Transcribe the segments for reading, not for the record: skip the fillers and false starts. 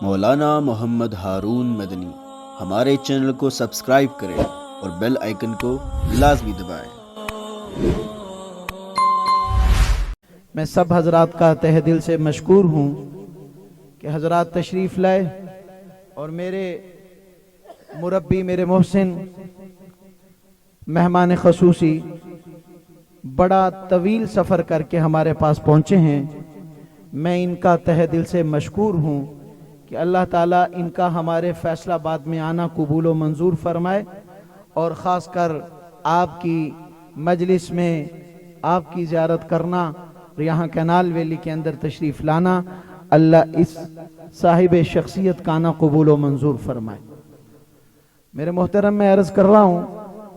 मौलाना मोहम्मद हारून मदनी। हमारे चैनल को सब्सक्राइब करें और बेल आइकन को लाजमी दबाएं। मैं सब हजरात का तहे दिल से मशकूर हूँ कि हजरात तशरीफ़ लाए और मेरे मुरब्बी, मेरे मोहसिन, मेहमान खसूसी बड़ा तवील सफ़र करके हमारे पास पहुँचे हैं। मैं इनका तहे दिल से मशकूर हूँ कि अल्लाह ताला इनका हमारे फैसलाबाद में आना कबूल व मंजूर फरमाए और ख़ास कर आपकी मजलिस में आपकी ज़ियारत करना, यहाँ कैनाल वैली के अंदर तशरीफ़ लाना, अल्लाह इस साहिब शख्सियत का आना कबूल व मंजूर फरमाए। मेरे मोहतरम, मैं अर्ज़ कर रहा हूँ,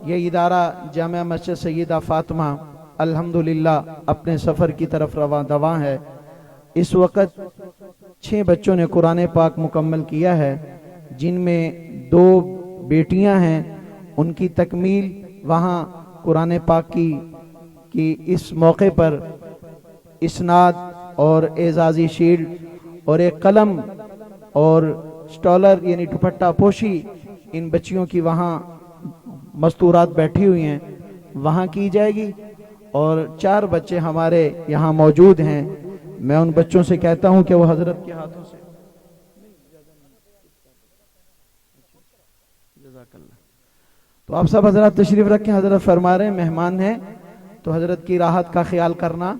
ये इदारा जामिया मस्जिद सैयदा फ़ातिमा अल्हम्दुलिल्लाह अपने सफ़र की तरफ रवां दवा है। इस वक़्त 6 बच्चों ने कुरान पाक मुकम्मल किया है, जिनमें 2 बेटियां हैं। उनकी तकमील वहाँ कुरान पाक की इस मौके पर इसनाद और एजाज़ी शील्ड और एक कलम और स्टॉलर यानी दुपट्टा पोशी इन बच्चियों की वहाँ मस्तूरात बैठी हुई हैं, वहाँ की जाएगी। और 4 बच्चे हमारे यहाँ मौजूद हैं। मैं उन बच्चों से कहता हूँ कि वो हजरत के हाथों से तो आप सब हजरत तशरीफ रखें। हजरत फरमा रहे हैं मेहमान हैं तो हजरत की राहत का ख्याल करना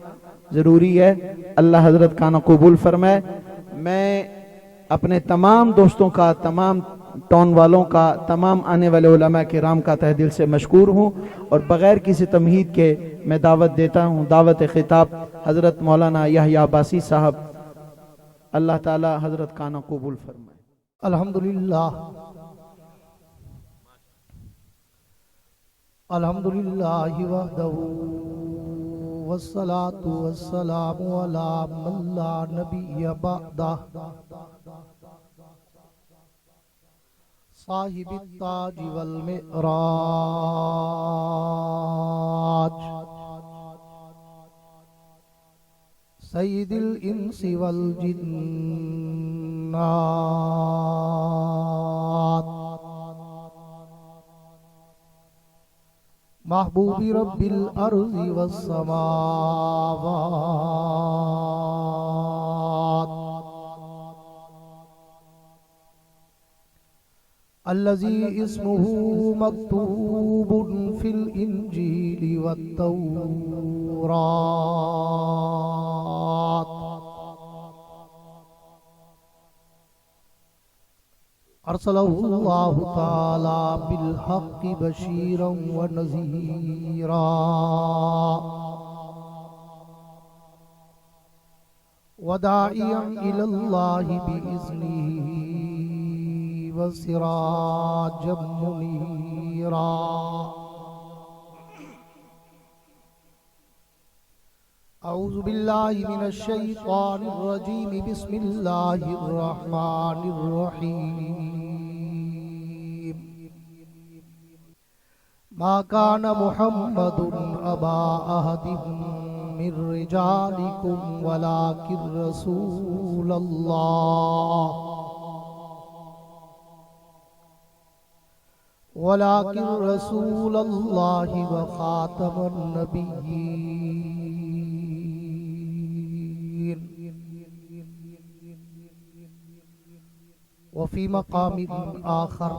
ज़रूरी है। अल्लाह हजरत का ना कबूल फरमाए। मैं अपने तमाम दोस्तों का, तमाम टाउन वालों का, तमाम आने वाले उलमा किराम का तहे दिल से मशकूर हूँ और बग़ैर किसी तमहीद के मैं दावत देता हूँ। दावत खिताब हज़रत मौलाना यहया अब्बासी साहब, अल्लाह ताला हज़रत का ना कबूल फरमाए। अल्हम्दुलिल्लाह अल्हम्दुलिल्लाहि वहदहु वस्सलातु वस्सलामु अला मन ला नबिय्य बअदह साहिबित ताज वल मिअराज सय्यिदिल इंसी वल जिन्नात महबूबी रब्बिल अर्ज़ि वस समावात अल्लज़ी इस्मुहु मक्तूबुन फिल इंजीली वत तौरात अरसलहुल्लाहु ताला बिल हक़्क़ि बशीरन व नज़ीरा व दाइयन इलल्लाहि बिइज़्निही व सिराजम मुनीरा। औज़ु बिल्लाहि मिनश शैतानिर रजीम। बिस्मिल्लाहिर रहमानिर रहीम। मा काना मुहम्मदुन अबा अहदिम मिर रिजालिकुम वलाकिर रसूलल्लाह रसूलल्लाहि व खातमन नबिय्यीन व फी मक़ामिन आखर।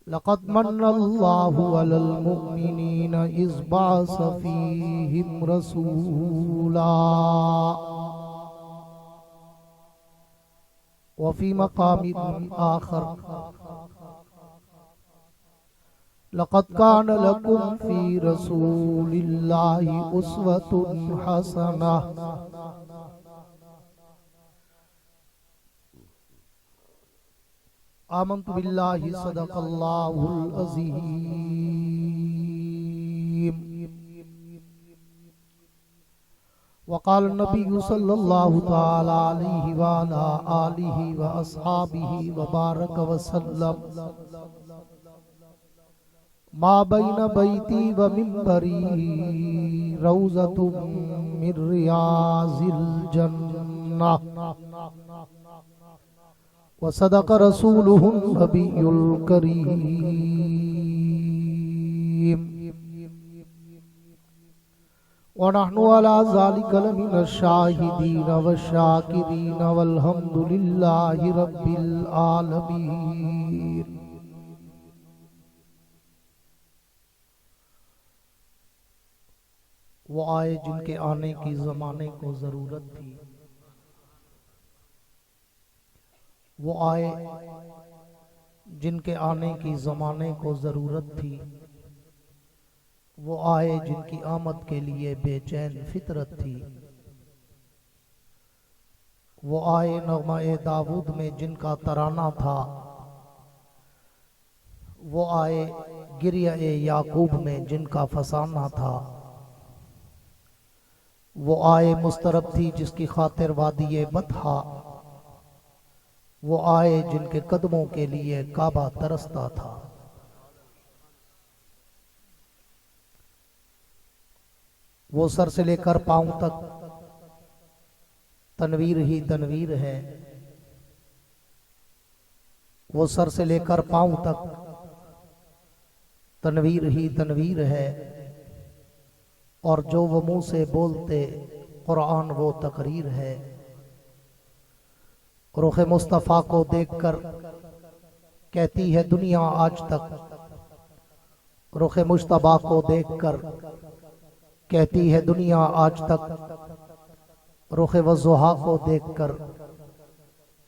लक़द मन्नल्लाहु अलल मुअ्मिनीन इज़ बअस फ़ीहिम रसूला व फी मक़ामिन आखर। लक़द काना लकुम फ़ी रसूलिल्लाहि उस्वतुन हसनह। आमन्तु बिल्लाहि सदक़ल्लाहुल अज़ीम। वक़ाल नबी सल्लल्लाहु तआला अलैहि व अला आलिहि व अस्हाबिहि व बारक व सल्लम मा बैन बैती व मिंबरी रौज़तुम मिन रियाज़िल जन्नह व सदक़ रसूलुहुन नबियुल करीम व नहनु अला ज़ालिका लमिनश शाहिदीन वश्शाकिरीन वल्हम्दुलिल्लाहि रब्बिल आलमीन। वो आए जिनके आने की ज़माने को ज़रूरत थी, वो आए जिनके आने की ज़माने को ज़रूरत थी, वो आए जिनकी आमद के लिए बेचैन फितरत थी, वो आए नग़्मा-ए दाऊद में जिनका तराना था, वो आए गिरिया-ए याकूब में जिनका फसाना था, वो आए मुस्तरब थी जिसकी खातिर वादिये बतहा, वो आए जिनके कदमों के लिए काबा तरसता था। वो सर से लेकर पांव तक तनवीर ही तनवीर है, वो सर से लेकर पांव तक तनवीर ही तनवीर है, और जो वो मुंह से बोलते कुरान वो तकरीर है। रुख मुस्तफ़ा को देखकर कहती है दुनिया आज तक, रुख मुश्तबा को देखकर कहती है दुनिया आज तक, रुख वज़ुहा को देखकर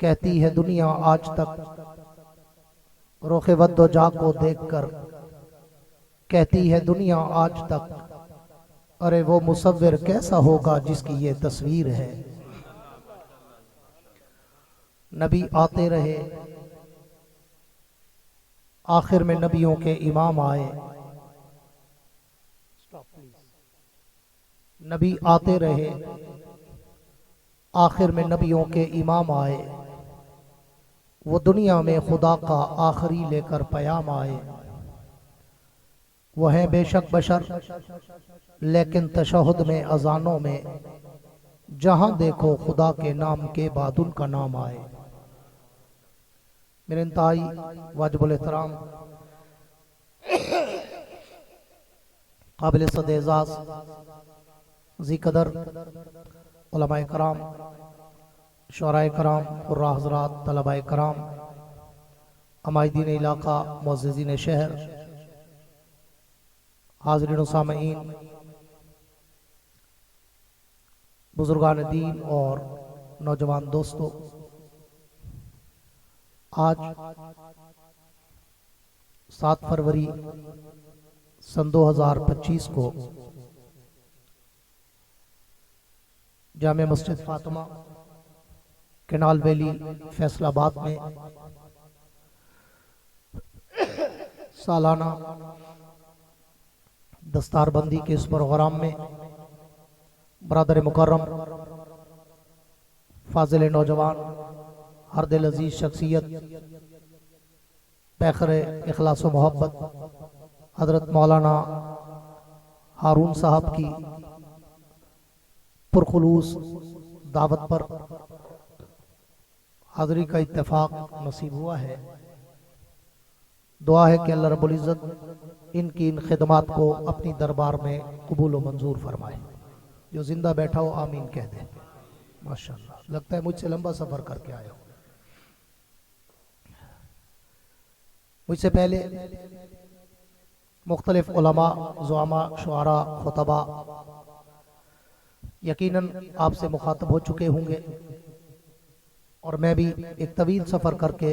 कहती है दुनिया आज तक, रुख वद्दुजा को देखकर कहती है दुनिया आज तक। अरे वो मुसव्विर कैसा होगा जिसकी ये तस्वीर है। नबी आते रहे, आखिर में नबियों के इमाम आए। नबी आते रहे, आखिर में नबियों के इमाम आए। वो दुनिया में खुदा का आखिरी लेकर पयाम आए। वो है बेशक बशर, लेकिन तशहुद में अजानों में जहां देखो खुदा के नाम के बाद उनका नाम आए। मेरे इंतहाई वाजिबुल एहतराम काबिल सद-ए-एज़ाज़ ज़ी-क़दर उलमाए कराम, शुअराए कराम, क़ुर्रा हज़रात, तलबाए कराम, अमायदीन इलाका, मुअज़्ज़िज़ीन शहर, हाज़रीन व सामईन, बुजुर्गान दीन और नौजवान दोस्तों, आज 7 फरवरी सन 2025 को जामे मस्जिद फातिमा केनाल वैली फैसलाबाद में सालाना दस्तारबंदी के इस प्रोग्राम में बरादर मुकर्रम, फाजिल नौजवान, हर दिल अजीज शख्सियत, पैखर इखलास व मोहब्बत हजरत मौलाना हारून साहब की पुरखुलूस दावत पर हाज़री का इत्तेफाक नसीब हुआ है। दुआ है कि अल्लाह रब्बुल इज़्ज़त इनकी इन खिदमात को अपनी दरबार में कबूल व मंजूर फरमाए। जो जिंदा बैठा हो आमीन कह दे। माशाअल्लाह, लगता है मुझसे लंबा सफर करके आए हो। मुझसे पहले मुख्तलिफ उलमा, ज़ुआमा, शुआरा, खुतबा यकीनन आपसे मुखातब हो चुके होंगे, और मैं भी एक तवील सफ़र करके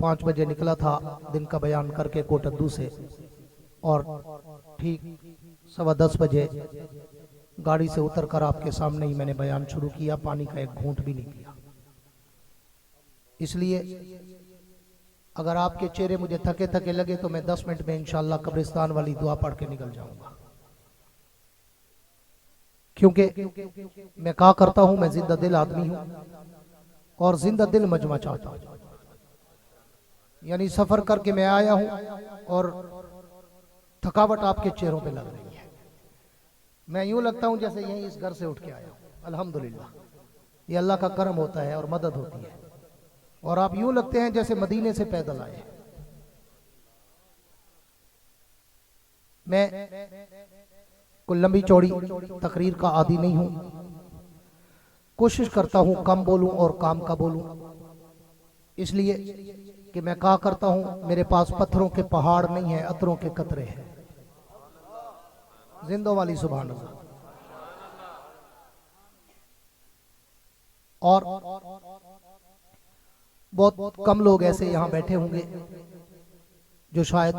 5 बजे निकला था दिन का बयान करके कोटद्दू से, और ठीक 10:15 बजे गाड़ी से उतरकर आपके सामने ही मैंने बयान शुरू किया। पानी का एक घूंट भी नहीं पिया। इसलिए अगर आपके चेहरे मुझे थके थके लगे तो मैं 10 मिनट में इंशाअल्लाह कब्रिस्तान वाली दुआ पढ़ के निकल जाऊंगा, क्योंकि मैं कहा करता हूं मैं जिंदा दिल आदमी हूं और जिंदा दिल मजमा चाहता हूं। यानी सफर करके मैं आया हूं और थकावट आपके चेहरों पे लग रही है। मैं यूं लगता हूं जैसे यहीं इस घर से उठ के आया हूं। अल्हम्दुलिल्लाह, ये अल्लाह का करम होता है और मदद होती है। और आप यूं लगते हैं जैसे मदीने से पैदल आए। मैं कोई लंबी चौड़ी तकरीर का आदी नहीं हूं। कोशिश करता हूं कम बोलूं और काम का बोलूं, इसलिए कि मैं कहा करता हूं मेरे पास पत्थरों के पहाड़ नहीं है, अतरों के कतरे हैं। जिंदों वाली सुभान अल्लाह। और बहुत कम लोग ऐसे यहां बैठे होंगे जो शायद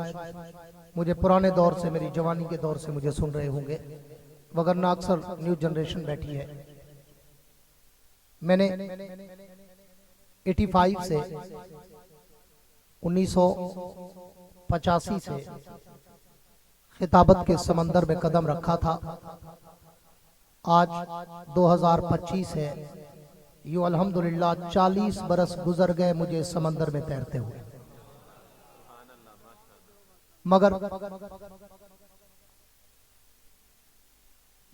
मुझे पुराने दौर से, मेरी जवानी के दौर से मुझे सुन रहे होंगे, वगरना अक्सर न्यू जनरेशन बैठी है। मैंने 85 से 1985 से खिताबत के समंदर में कदम रखा था। आज 2025 है, यूं अल्हम्दुलिल्लाह 40 बरस गुजर गए मुझे समंदर में तैरते हुए। मगर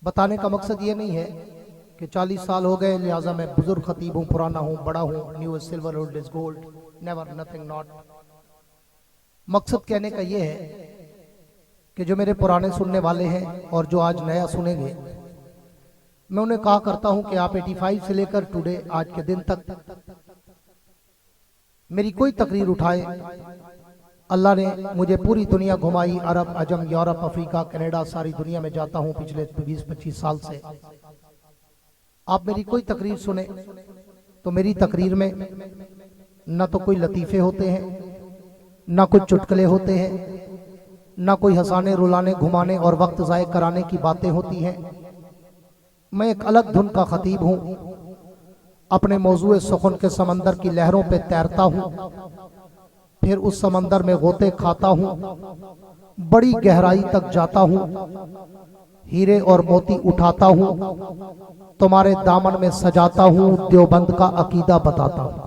बताने का मकसद ये नहीं है कि 40 साल हो गए लिहाजा मैं बुजुर्ग खतीब हूं, पुराना हूं, बड़ा हूं, new is silver, old is gold, never, nothing, not. मकसद कहने का ये है कि जो मेरे पुराने सुनने वाले हैं और जो आज नया सुनेंगे, मैं उन्हें कहा करता हूं कि आप 85 से लेकर टुडे, आज के दिन तक मेरी कोई तकरीर उठाए। अल्लाह ने मुझे पूरी दुनिया घुमाई, अरब, अजम, यूरोप, अफ्रीका, कनाडा, सारी दुनिया में जाता हूं पिछले 20-25 साल से। आप मेरी कोई तकरीर सुने तो मेरी तकरीर में न तो कोई लतीफे होते हैं, न कुछ चुटकुले होते हैं, न कोई हंसाने, रुलाने, घुमाने और वक्त ज़ाय कराने की बातें होती हैं। मैं एक अलग धुन का खतीब हूं, अपने मौजूए सुखन के समंदर की लहरों पे तैरता हूं, फिर उस समंदर में गोते खाता हूं, बड़ी गहराई तक जाता हूं, हीरे और मोती उठाता हूं, तुम्हारे दामन में सजाता हूं, देवबंद का अकीदा बताता हूं।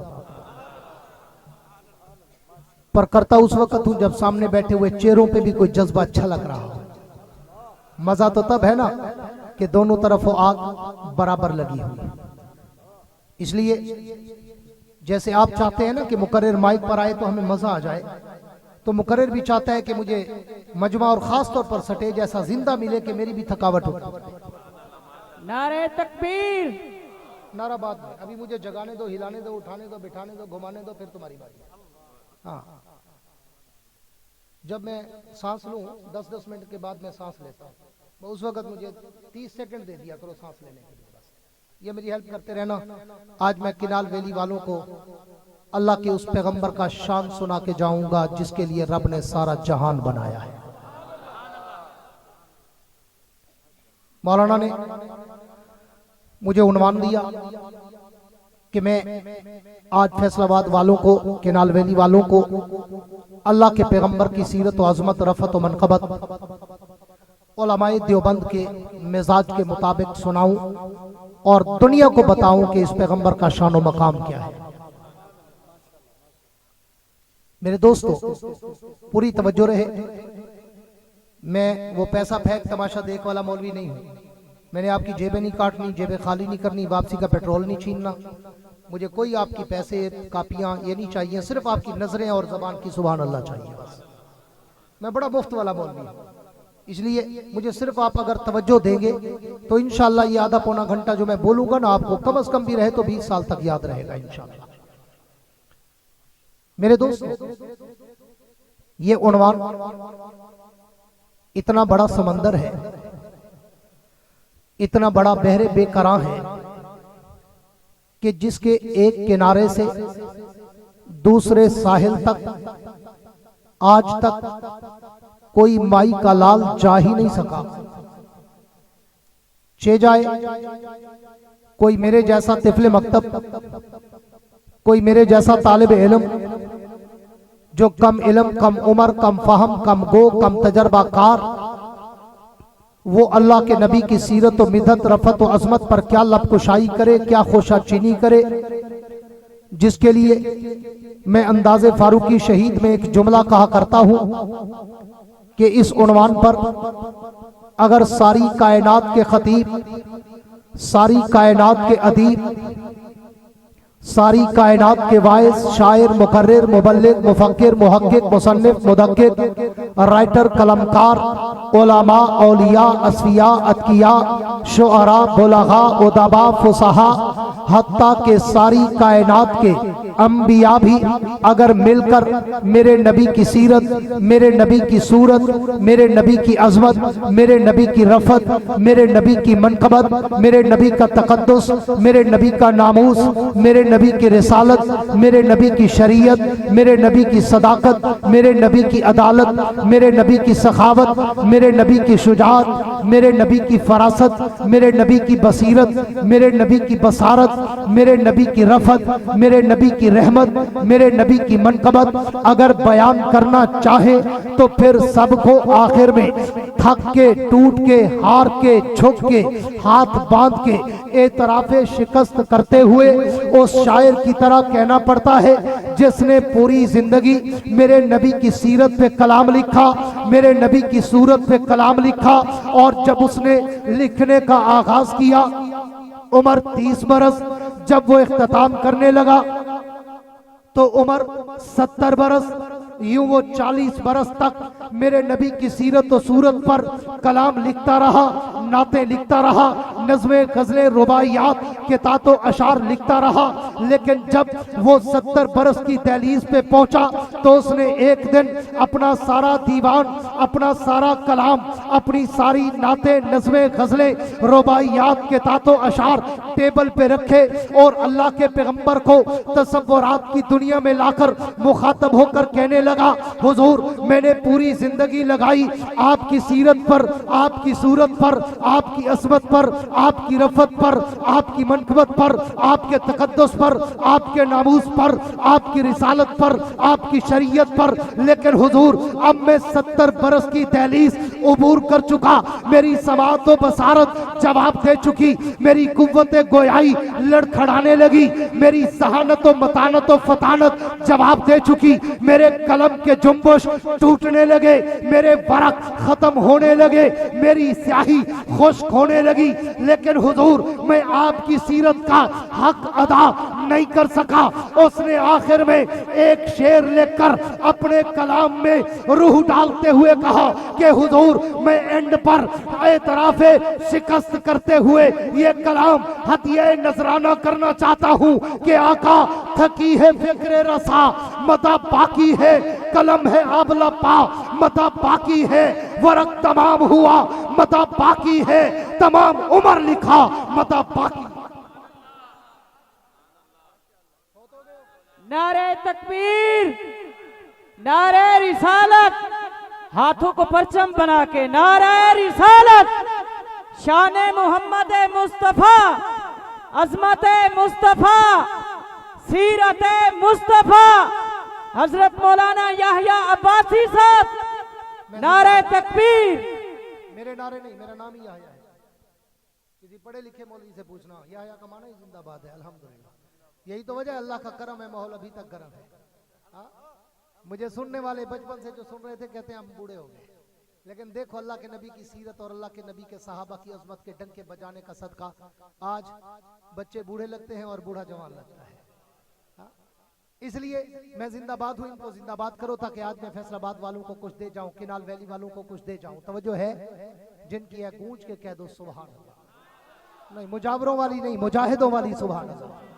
पर करता उस वक्त हूं जब सामने बैठे हुए चेहरों पे भी कोई जज्बा अच्छा लग रहा हो। मजा तो तब है ना कि दोनों तरफ वो आग बराबर लगी हुई। इसलिए जैसे आप चाहते हैं ना कि मुकर्रिर माइक पर आए तो हमें मजा आ जाए, तो मुकर्रिर भी चाहता है कि मुझे मजमा और खास तौर पर स्टेज ऐसा जिंदा मिले कि मेरी भी थकावट हो। नारे तकबीर। नारा बाद में, अभी मुझे जगाने दो, हिलाने दो, उठाने दो, बिठाने दो, घुमाने दो, फिर तुम्हारी बारी। हाँ, जब मैं सांस लूं 10-10 मिनट के बाद मैं सांस लेता हूं, उस वक्त मुझे 30 सेकंड दे दिया करो सांस लेने के लिए, बस ये मेरी हेल्प करते रहना। आज मैं किनाल वैली वालों को अल्लाह के उस पैगंबर का शान सुना के जाऊंगा जिसके लिए रब ने सारा जहान बनाया है। मौलाना ने मुझे उन्वान दिया कि मैं आज फैसलाबाद वालों को, किनाल वैली वालों को अल्लाह के पैगंबर की सीरत व अजमत, रफत व मनकबत उलमाए देवबंद के मिजाज के मुताबिक सुनाऊं और दुनिया को बताऊं कि इस पैगंबर का शान व मकाम क्या है। मेरे दोस्तों, पूरी तवज्जो रहे। मैं वो पैसा फेंक तमाशा देख वाला मौलवी नहीं हूं। मैंने आपकी जेबें नहीं काटनी, जेबें खाली नहीं करनी, वापसी का पेट्रोल नहीं छीनना। मुझे कोई आपकी पैसे, कापियां ये नहीं चाहिए, सिर्फ आपकी नजरें और जबान की सुभान अल्लाह चाहिए बस। मैं बड़ा मुफ्त वाला मौलवी हूं, इसलिए मुझे सिर्फ आप अगर तवज्जो देंगे तो इंशाअल्लाह ये आधा पौना घंटा जो मैं बोलूंगा ना, आपको कम से कम भी रहे तो 20 साल तक याद रहेगा इंशाअल्लाह। मेरे दोस्तों, ये उन्वान इतना बड़ा समंदर है, इतना बड़ा बहरे बेकरां है कि जिसके एक किनारे से दूसरे साहिल तक आज तक कोई माई का लाल जा ही नहीं सका। चे जाए कोई मेरे जैसा तिफले मकतब, कोई मेरे जैसा तालिब इल्म जो कम इल्म, कम उम्र, कम फहम, कम गो, कम तजर्बाकार, वो अल्लाह के नबी की सीरत व मिदत, रफत व अजमत पर क्या लबकुशाई करे, क्या खोशा चीनी करे, जिसके लिए मैं अंदाज़े फारूकी शहीद में एक जुमला कहा करता हूं कि इस उन्वान पर अगर सारी कायनात के खतीब, सारी कायनात के अदीब, सारी कायनात के वाइस, शायर, मुकर्रिर, मुबल्लिग, मुफक्किर, मुहक्किक, मुसन्निफ, मुदक्किर, राइटर, कलमकार, उलमा, औलिया, असफिया, अतकिया, शुअरा, बुलगा, उदबा, फुसहा, हत्ता के सारी कायनात के अंबिया भी अगर मिलकर मेरे नबी की सीरत, मेरे नबी की सूरत, मेरे नबी की अजमत, मेरे नबी की रफत, मेरे नबी की मनकबत, मेरे नबी का तकद्दुस, मेरे नबी का नामूस, मेरे नबी की रिसालत, मेरे नबी की शरीयत, मेरे नबी की सदाकत, मेरे नबी की अदालत, मेरे नबी की सखावत, मेरे नबी की शुजाअत, मेरे नबी की फरासत, मेरे नबी की बसीरत, मेरे नबी की बसारत, मेरे नबी की रफत, मेरे नबी की रहमत, मेरे नबी की मनकबत अगर बयान करना चाहे तो फिर सबको आखिर में थक के, टूट के, हार के, झुक के, हाथ बांध के एतराफे शिकस्त करते हुए उस शायर की तरह कहना पड़ता है जिसने पूरी जिंदगी मेरे नबी की सीरत पे कलाम लिखा, मेरे नबी की सूरत पे कलाम लिखा, और जब उसने लिखने का आगाज किया उम्र 30 बरस, जब वो इख्तिताम करने लगा तो उम्र 70 बरस, यूं वो 40 बरस तक मेरे नबी की सीरत और सूरत पर कलाम लिखता रहा, नाते लिखता रहा, नज़्में, गज़लें, रुबाइयात, कितातो अशार लिखता रहा। लेकिन जब वो 70 बरस की दहलीज पे पहुंचा तो उसने एक दिन अपना सारा दीवान, अपना सारा कलाम, अपनी सारी नाते, नज़्में, गज़लें, रुबाइयात, कितातो अशार टेबल पे रखे और अल्लाह के पैगंबर को तसव्वुरात की दुनिया में लाकर मुखातब होकर कहने लगा, हुजूर मैंने पूरी जिंदगी लगाई आपकी सीरत पर, आपकी सूरत पर, आपकी असमत पर, आपकी रफत पर, आपकी मनकबत पर, आपके तकद्दुस पर, आपके नामूस पर, आपकी रिसालत पर, आपकी शरीयत पर, लेकिन हुजूर अब मैं 70 बरस की दहलीज उबूर कर चुका, मेरी समाअत व बसारत जवाब दे चुकी, मेरी कुव्वत गोयाई लड़खड़ाने लगी, मेरी सहानत व मतानत व फतानत जवाब दे चुकी, मेरे कलम के जुम्बश टूटने लगे, मेरे वरक खत्म होने लगे, मेरी स्याही खुश्क होने लगी, लेकिन हुजूर मैं आपकी सीरत का हक अदा नहीं कर सका। उसने आखिर में एक शेर लेकर अपने कलाम में रूह डालते हुए कहा कि हुजूर मैं एंड पर एतराफे शिकस्त करते हुए ये कलाम हतिये नजराना करना चाहता हूँ कि आका थकी है फिक्रे रसा, मता बाकी है, कलम है आबला पा, मता बाकी है, वरक तमाम हुआ, मता बाकी है, तमाम उम्र लिखा, मता बाकी। नारे तकबीर, नारे रिसालत, हाथों को परचम बना के नारे रिसालत, शाने मोहम्मद मुस्तफा, अजमत मुस्तफा, सीरत मुस्तफा, हजरत मौलाना याहया अब्बासी साहब, नारे तकबीर। मेरे नारे नहीं, मेरा नाम ही याहया है, किसी पढ़े लिखे मौलवी से पूछना, याहया का माना ही जिंदाबाद है। अल्हम्दुलिल्लाह, यही तो वजह अल्लाह का करम है, माहौल अभी तक गर्म है। मुझे सुनने वाले बचपन से जो सुन रहे थे कहते हैं हम बूढ़े हो गए, लेकिन देखो अल्लाह के नबी की सीरत और अल्लाह के नबी के सहाबा की अजमत के डंके बजाने का सदका आज बच्चे बूढ़े लगते हैं और बूढ़ा जवान लगता है। इसलिए मैं जिंदाबाद हूं, इनको जिंदाबाद करो ताकि आज मैं फैसलाबाद वालों को कुछ दे जाऊं, किनाल वैली वालों को कुछ दे जाऊं। तवज्जो है, जिनकी है गूंज के कह दो सुभान अल्लाह, नहीं मुजावरों वाली नहीं, मुजाहिदों वाली सुभान अल्लाह।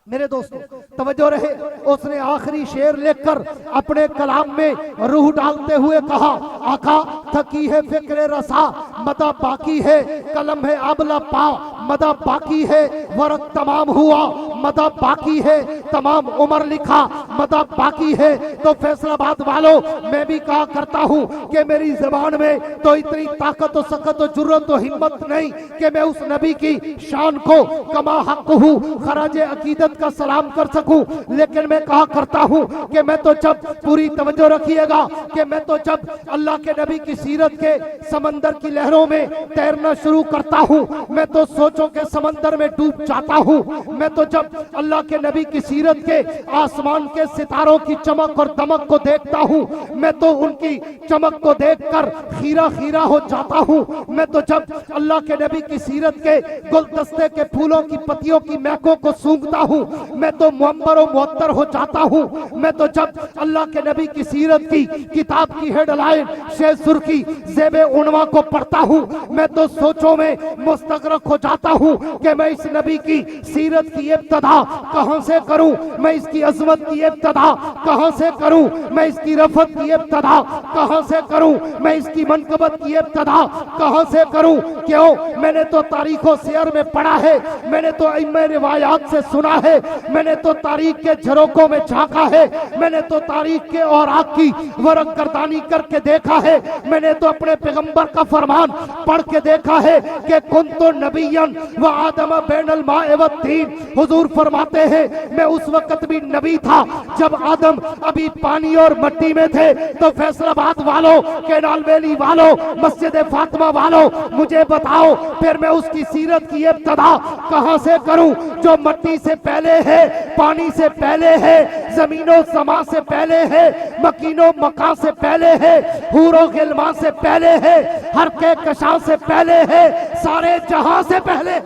मेरे दोस्तों तवज्जो रहे, उसने आखिरी शेर लेकर अपने कलाम में रूह डालते हुए कहा, आका थकी है फिक्रे रसा, मदा बाकी है, कलम है अबला पा, मदा बाकी है, वरक तमाम हुआ, मदा बाकी है, तमाम उम्र लिखा, मदा बाकी है। तो फैसलाबाद वालों मैं भी कहा करता हूँ कि मेरी जबान में तो इतनी ताकत और सकत और जुर्रत और हिम्मत नहीं कि मैं उस नबी की शान को कमा हक हूँ खराज अकीदत का सलाम कर सकूं, लेकिन मैं कहा करता हूं कि मैं तो जब पूरी तवज्जो रखिएगा कि मैं तो जब अल्लाह के नबी की सीरत के समंदर की लहरों में तैरना शुरू करता हूं, मैं तो सोचों के समंदर में डूब जाता हूं। मैं तो जब अल्लाह के नबी की सीरत के आसमान के सितारों की चमक और दमक को देखता हूँ, मैं तो उनकी चमक को देखकर खीरा खीरा हो जाता हूँ। मैं तो जब अल्लाह के नबी की सीरत के गुलदस्ते के फूलों की पत्तियों की महकों को सूंघता हूँ, मैं तो मुअम्बर और मुअत्तर हो जाता हूँ। मैं तो जब अल्लाह के नबी की सीरत की किताब की हेडलाइन शेर सुर्खी ज़ेबे उन्वा को पढ़ता हूँ, मैं तो सोचों में मुस्तगरक हो जाता हूँ कि मैं इस नबी की सीरत की इब्तिदा कहां से करूं, मैं इसकी अजमत की इब्तिदा कहां से करूं, मैं इसकी रफत की इब्तिदा कहां से करूं, मैं इसकी मनकबत की इब्तिदा कहां से करूं। क्यों? मैंने तो तारीखों सियर में पढ़ा है, मैंने तो इल्मे रिवायात से सुना है, मैंने तो तारीख के झरोकों में झांका है, मैंने तो तारीख के औराक की वरक गर्दानी करके देखा है, मैंने तो अपने पैगंबर का फरमान पढ़ के देखा है कि कुन्तु नबिय्यन व आदम बैनल माए व तीन। हुजूर फरमाते हैं मैं उस वक्त भी नबी था जब आदम अभी पानी और मट्टी में थे। तो फैसलाबाद वालों, केनाल वैली वालों, मस्जिद फातिमा वालों, मुझे बताओ फिर मैं उसकी सीरत की इब्तिदा कहां से करूं जो मट्टी से पहले है, पानी से पहले है, जमीनो समा से पहले है, मकीनो मकान से पहले है, हूरो गिलमा से पहले है, हर के कशा से पहले है, सारे जहां से पहले।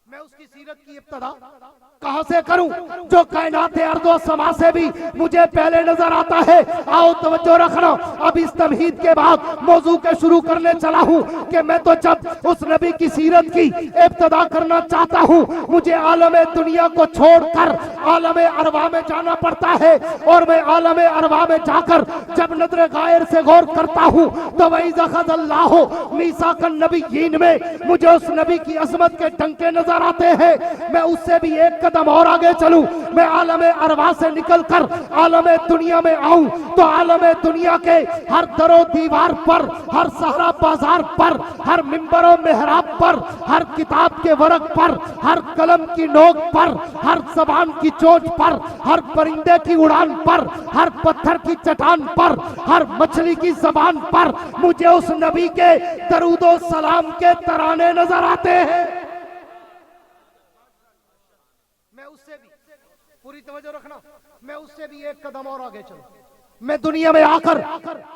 मैं उसकी सीरत की इब्तिदा कहां से करूं जो कायनात अर्दो समा से भी मुझे पहले नजर आता है। आओ तवज्जो रखना, अब इस तमहीद के बाद मौजू के शुरू करने चला हूं कि मैं तो जब उस नबी की सीरत की इब्तिदा करना चाहता हूं, मुझे आलम दुनिया को छोड़कर आलम अरवा में जाना पड़ता है। और मैं आलम अरवा में जाकर जब नजर गायर से गौर करता हूं तो वही ज़ख़ज़ल्लाहु मीसाकन नबिय्यीन में मुझे उस नबी की अज़मत के डंके नजर आते हैं। मैं उससे भी एक कदम और आगे चलूं, मैं आलम अरवा से निकलकर आलम दुनिया में आऊं तो आलम दुनिया के हर दरो दीवार पर, हर सहरा बाजार पर, हर मिंबर और मेहराब पर, हर किताब के वरक पर, हर कलम की नोक पर, हर जबान की चोट पर, हर परिंदे की उड़ान पर, हर पत्थर की चट्टान पर, हर मछली की जबान पर मुझे उस नबी के दरूदो सलाम के तराने नजर आते हैं। मैं उससे भी, पूरी तवज्जो रखना, मैं उससे भी एक कदम और आगे चलूं। मैं दुनिया में आकर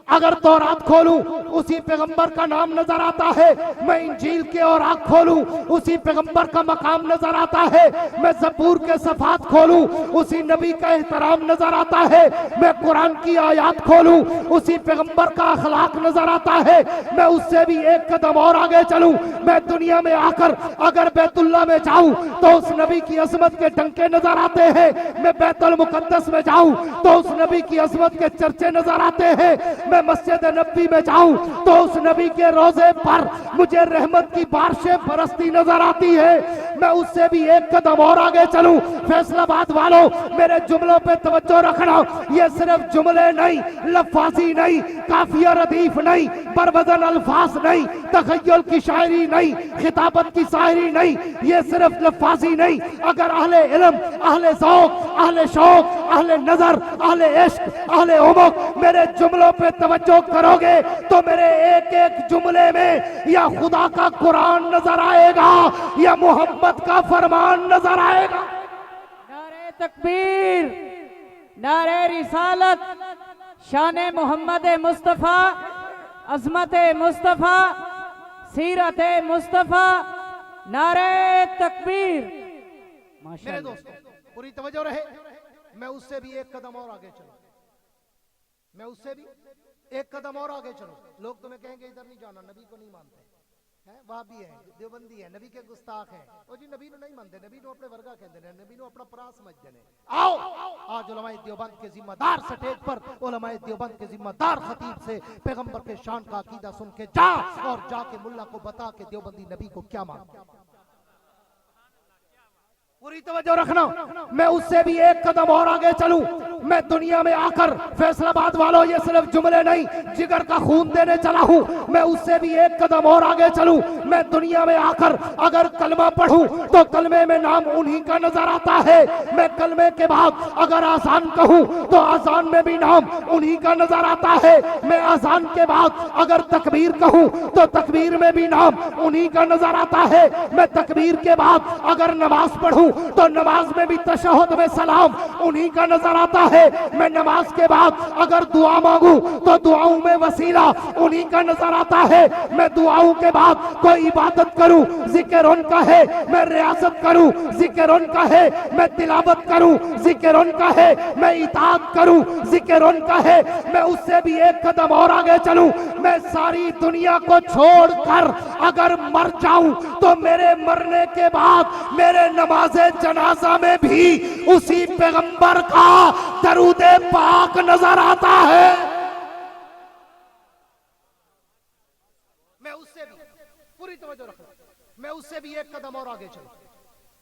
अगर तौरात खोलूं उसी पैगंबर का नाम नजर आता है, मैं इंजील के औराक खोलूं उसी पैगंबर का मकाम नजर आता है, मैं ज़बूर के सफ़ात खोलूं उसी नबी का एहतराम नजर आता है, मैं कुरान की आयात खोलूं उसी पैगंबर का अखलाक नजर आता है। मैं उससे भी एक कदम और आगे चलूं। मैं दुनिया में आकर अगर बैतुल्लाह में जाऊं तो उस नबी की अजमत के डंके नजर आते हैं, मैं बैतुल मुकद्दस में जाऊं तो उस नबी की अजमत के चर्चे नजर आते हैं, मैं मस्जिद नबी में जाऊं तो उस नबी के रोजे पर मुझे रहमत की बारिशें बरसती नजर आती है। मैं उससे भी एक कदम और आगे चलूं। फैसलाबाद वालों, मेरे जुमलों पे तवज्जो रखना, ये सिर्फ जुमले नहीं, लफाजी नहीं, काफिया रदीफ नहीं, बरवजन अल्फाज नहीं, तखय्युल की शायरी नहीं, खिताबत की शायरी नहीं, ये सिर्फ लफाजी नहीं। अगर अहले इल्म, अहले ज़ौक़, अहले शौक, अहले नजर, अहले इश्क, अहले उमक मेरे जुमलों पे तवज्जो करोगे तो मेरे एक एक जुमले में या खुदा का कुरान नजर आएगा या मोहम्मद का फरमान नजर आएगा। नारे तकबीर, नारे रिसालत, शान मोहम्मद मुस्तफ़ा, अजमत मुस्तफ़ा, सीरत मुस्तफ़ा, नारे तकबीर। मेरे दोस्तों पूरी तवज्जो रहे, मैं उससे भी एक कदम और आगे चलूं, मैं उससे भी एक कदम और आगे चलूं। लोग तुम्हें कहेंगे इधर नहीं जाना, नबी को नहीं मानते हैं, वाहबी है, देवबंदी है, नबी के गुस्ताख है, और जी नबी नहीं मानते, नबी अपने वर्गा कहते हैं, नबी अपना परा समझते हैं। आओ आज उलमाए देवबंद के जिम्मेदार स्टेज पर उलमाए देवबंद के जिम्मेदार खतीब से पैगंबर के शान का अकीदा सुन के जा और जाके मुल्ला को बता के देवबंदी नबी को क्या मानते। पूरी तवज्जो रखना, मैं उससे भी एक कदम और आगे चलूं। मैं दुनिया में आकर फैसलाबाद वालों ये सिर्फ जुमले नहीं, जिगर का खून देने चला हूं। मैं उससे भी एक कदम और आगे चलूं। मैं दुनिया में आकर अगर कलमा पढ़ूं तो कलमे में नाम उन्हीं का नजर आता है। मैं कलमे के बाद अगर आजान कहूं तो आजान में भी नाम उन्हीं का नजर आता है। मैं आजान के बाद अगर तकबीर कहूं तो तकबीर में भी नाम उन्हीं का नजर आता है। मैं तकबीर के बाद अगर नमाज पढ़ूं तो नमाज में भी तशहुद में सलाम उन्हीं का नजर आता है। मैं नमाज के बाद अगर दुआ मांगू तो दुआओं में वसीला उन्हीं का नजर आता है। मैं दुआओं के बाद कोई इबादत करूं, जिक्र उनका है। मैं रियासत करूं, जिक्र उनका है। मैं तिलावत करूं, जिक्र उनका है। मैं इताअत करूं, जिक्र उनका है। मैं उससे भी एक कदम और आगे चलूं। मैं सारी दुनिया को छोड़कर अगर मर जाऊं तो मेरे मरने के बाद मेरे नमाज जनाजा में भी उसी पैगंबर का दरूदे पाक नजर आता है। मैं उससे भी, पूरी तवज्जो रखना, मैं उससे भी एक कदम और आगे चलूं।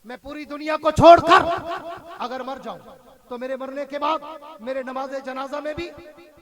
मैं पूरी दुनिया को छोड़कर अगर मर जाऊं तो मेरे मरने के बाद मेरे नमाज जनाजा में भी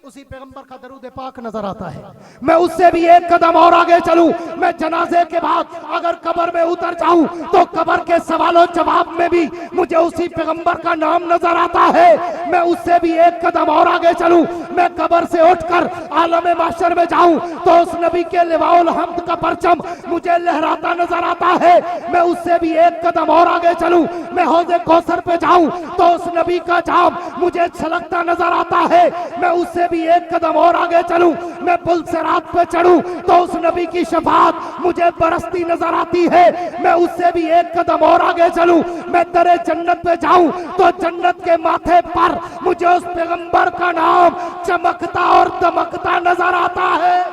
उसी पैगंबर का दरूद पाक नजर आता है। मैं उससे भी एक कदम और आगे चलूं। मैं जनाजे के बाद अगर कब्र में उतर जाऊं तो कब्र के सवालों जवाब में भी मुझे उसी पैगंबर का नाम नजर आता है। मैं उससे भी एक कदम और आगे चलूं। मैं कब्र से उठकर आलम माशर में जाऊं तो उस नबी के लिवाउल हम्द का परचम मुझे लहराता नजर आता है। मैं उससे भी एक कदम और आगे चलूं। मैं हौज़े कौसर पे जाऊं तो उस नबी का जाम मुझे छलकता नजर आता है। मैं उससे भी एक कदम और आगे चलूं। मैं पुल सिरात पे चढ़ूं तो उस नबी की शफाअत मुझे बरसती नजर आती है। मैं उससे भी एक कदम और आगे चलूं। मैं दरे जन्नत पे जाऊं तो जन्नत के माथे पर मुझे उस पैगंबर का नाम चमकता और दमकता नजर आता है।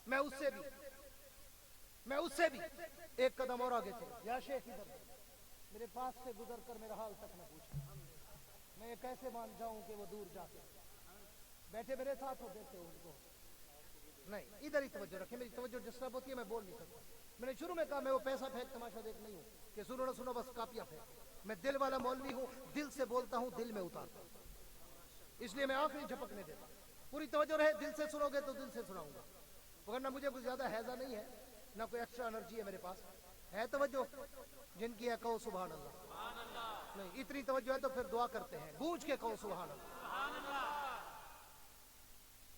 मैं उससे भी एक कदम और आगे चलूं। या शेख इधर मेरे पास से गुजर कर मेरा हाल तक न पूछे। मैं ये कैसे मान जाऊं कि वो दूर जाके बैठे मेरे साथ हो, देखते हो उनको नहीं। इधर ही तवज्जो रखें, मेरी तवज्जो डिस्टर्ब होती है, मैं बोल नहीं सकता। मैंने शुरू में कहा मैं वो पैसा फेंक तमाशा देख नहीं हूं कि सुनो ना सुनो बस कापियां फेंक। मैं दिल वाला मौलवी हूं, दिल से बोलता हूं, दिल में उतारता हूं, इसलिए मैं आंख नहीं झपकने देता। पूरी तवज्जो रहे, दिल से सुनोगे तो दिल से सुनाऊंगा, वरना मुझे कुछ ज्यादा हैजा नहीं है, ना कोई एक्स्ट्रा एनर्जी है मेरे पास। है तवज्जो जिनकी है कहो सुभान अल्लाह। नहीं इतनी तवज्जो है तो फिर दुआ करते हैं, गूंज के कहो सुभान अल्लाह।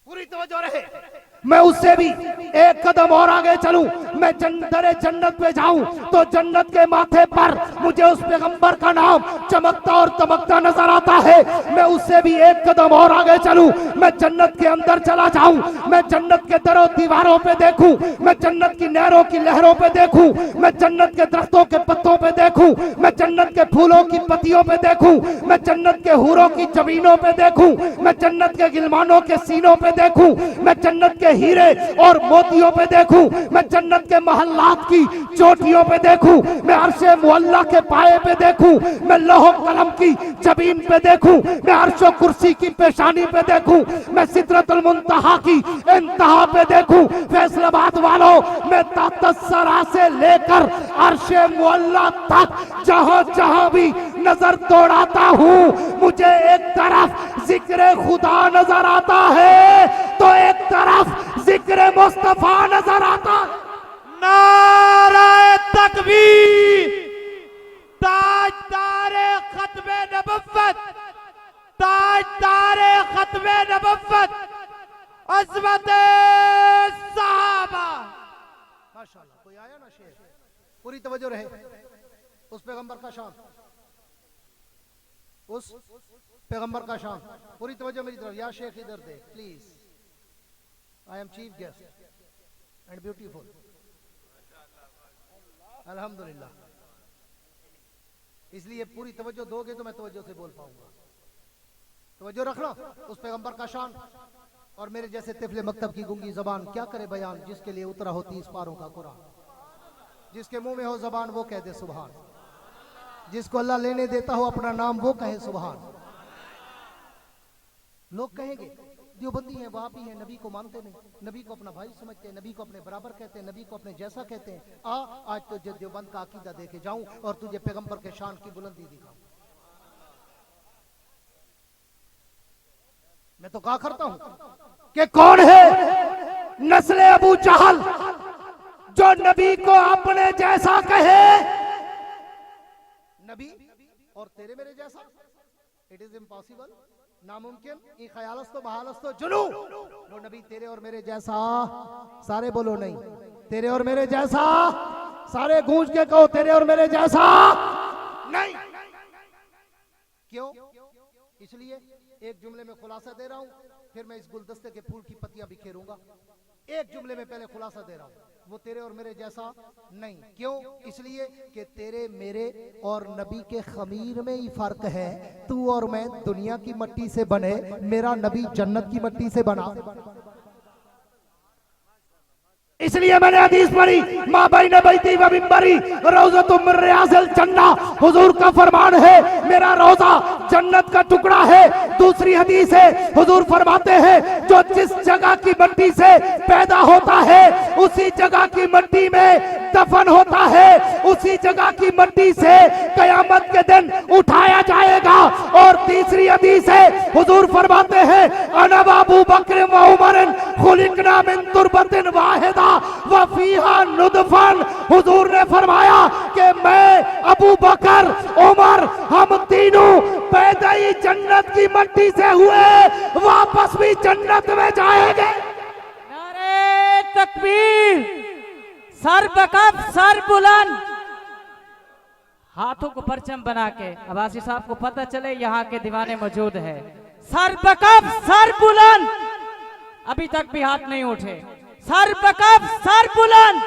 पूरी तवज्जो रहे, मैं उससे भी एक कदम और आगे चलूं। मैं दरे जन्नत पे जाऊं तो जन्नत के माथे पर मुझे उस पैगंबर का नाम चमकता और तमकता नजर आता है। मैं उससे भी एक कदम और आगे चलूं। मैं जन्नत के अंदर चला जाऊं। मैं जन्नत के दरों दीवारों पे देखूं। मैं जन्नत की नहरों की लहरों पे देखूं। मैं जन्नत के दरख्तों के पत्तों पे देखूं। मैं जन्नत के फूलों की पत्तियों पे देखूं। मैं जन्नत के हूरों की जमीनों पे देखूं। मैं जन्नत के गिलमानों के सीनों पे देखूं। मैं जन्नत के हीरे और मोतियों पे देखूं। मैं जन्नत के महल्लात की चोटियों पे देखूं। मैं अर्शे मुअल्ला के पाए पे देखूं। मैं लौह कलम की जबीन पे देखूं। मैं अर्शो कुर्सी की पेशानी पे देखूं। मैं सिदरतुल मुंतहा की इंतहा पे देखूं। फैसलाबाद वालों, मैं तातसरा से लेकर अर्शे मुअल्ला तक जहां जहां भी नजर दौड़ाता हूं, मुझे एक तरफ जिक्र खुदा नजर आता है तो एक तरफ जिक्र मुस्तफा नजर आता। नारे तकबीर, ताजदारे खत्मे नबुव्वत, ताजदारे खत्मे नबुव्वत, अज़मते सहाबा। माशाअल्लाह, कोई आया ना शेर। पूरी तवज्जो रहे, उस पैगंबर का शान, उस पैगंबर का शान। पूरी तवज्जो मेरी तरफ। या शेख इधर देख please, I am chief guest and beautiful. अल्हम्दुलिल्लाह, इसलिए पूरी तवज्जो दोगे तो मैं तवज्जो से बोल पाऊंगा। तवज्जो रखना, उस पैगंबर का शान। और मेरे जैसे तिफले मकतब की गूंगी जबान क्या करे बयान, जिसके लिए उतरा हो 30 पारों का कुरान। जिसके मुंह में हो जबान वो कह दे सुभान। जिसको अल्लाह लेने देता हो अपना नाम वो कहे सुभान। लोग कहेंगे देवबंदी हैं, वहाबी हैं, नबी को मानते नहीं, नबी को अपना भाई समझते हैं, नबी को अपने बराबर कहते हैं, नबी को अपने जैसा कहते हैं। आज तुझे देवबंद का अकीदा देके जाऊं और तुझे पैगंबर के शान की बुलंदी दिखाऊं। मैं तो कहा करता हूं कि कौन है नस्ले अबू जहल जो नबी को अपने जैसा कहे। नबी और तेरे मेरे जैसा, इट इज इम्पॉसिबल, नामुमकिन। ई ख्यालस तो महालस तो जुनू। लो नबी तेरे और मेरे जैसा, सारे बोलो नहीं, तेरे और मेरे जैसा, सारे गूंज के कहो तेरे और मेरे जैसा नहीं। क्यों? इसलिए एक जुमले में खुलासा दे रहा हूं, फिर मैं इस गुलदस्ते के फूल की पत्तियां बिखेरूंगा। एक जुमले में पहले खुलासा दे रहा हूं, वो तेरे और मेरे जैसा नहीं। क्यों? इसलिए कि तेरे मेरे और नबी के खमीर में ही फर्क है। तू और मैं दुनिया की मिट्टी से बने, मेरा नबी जन्नत की मिट्टी से बना। इसलिए मैंने हदीस पढ़ी, माँ बैन बैती व मिंबरी रौज़तुम मिन रियाज़िल जन्ना। हुजूर का फरमान है मेरा रोजा जन्नत का टुकड़ा है। दूसरी हदीस है, हुजूर फरमाते हैं जो जिस जगह की मिट्टी से पैदा होता है उसी जगह की मिट्टी में दफन होता है, उसी जगह की मिट्टी से कयामत के दिन उठाया जाएगा। और तीसरी हदीस है, हुजूर फरमाते हैं अना व अबू बकर व उमर खुलिकना मिन तुरबतिन वाहिदा व फीहा नुदफन। हुजूर ने फरमाया कि मैं, अबू बकर, उमर, हम तीनों पैदा ही जन्नत की मिट्टी से हुए, वापस भी जन्नत में जाएंगे। नारे तकबीर, सर बकफ सर बुलंद, हाथों को परचम बना के अब्बासी साहब को पता चले यहाँ के दीवाने मौजूद है। सर बकफ सर बुलंद, अभी तक भी हाथ नहीं उठे। सर बकफ सर बुलंद,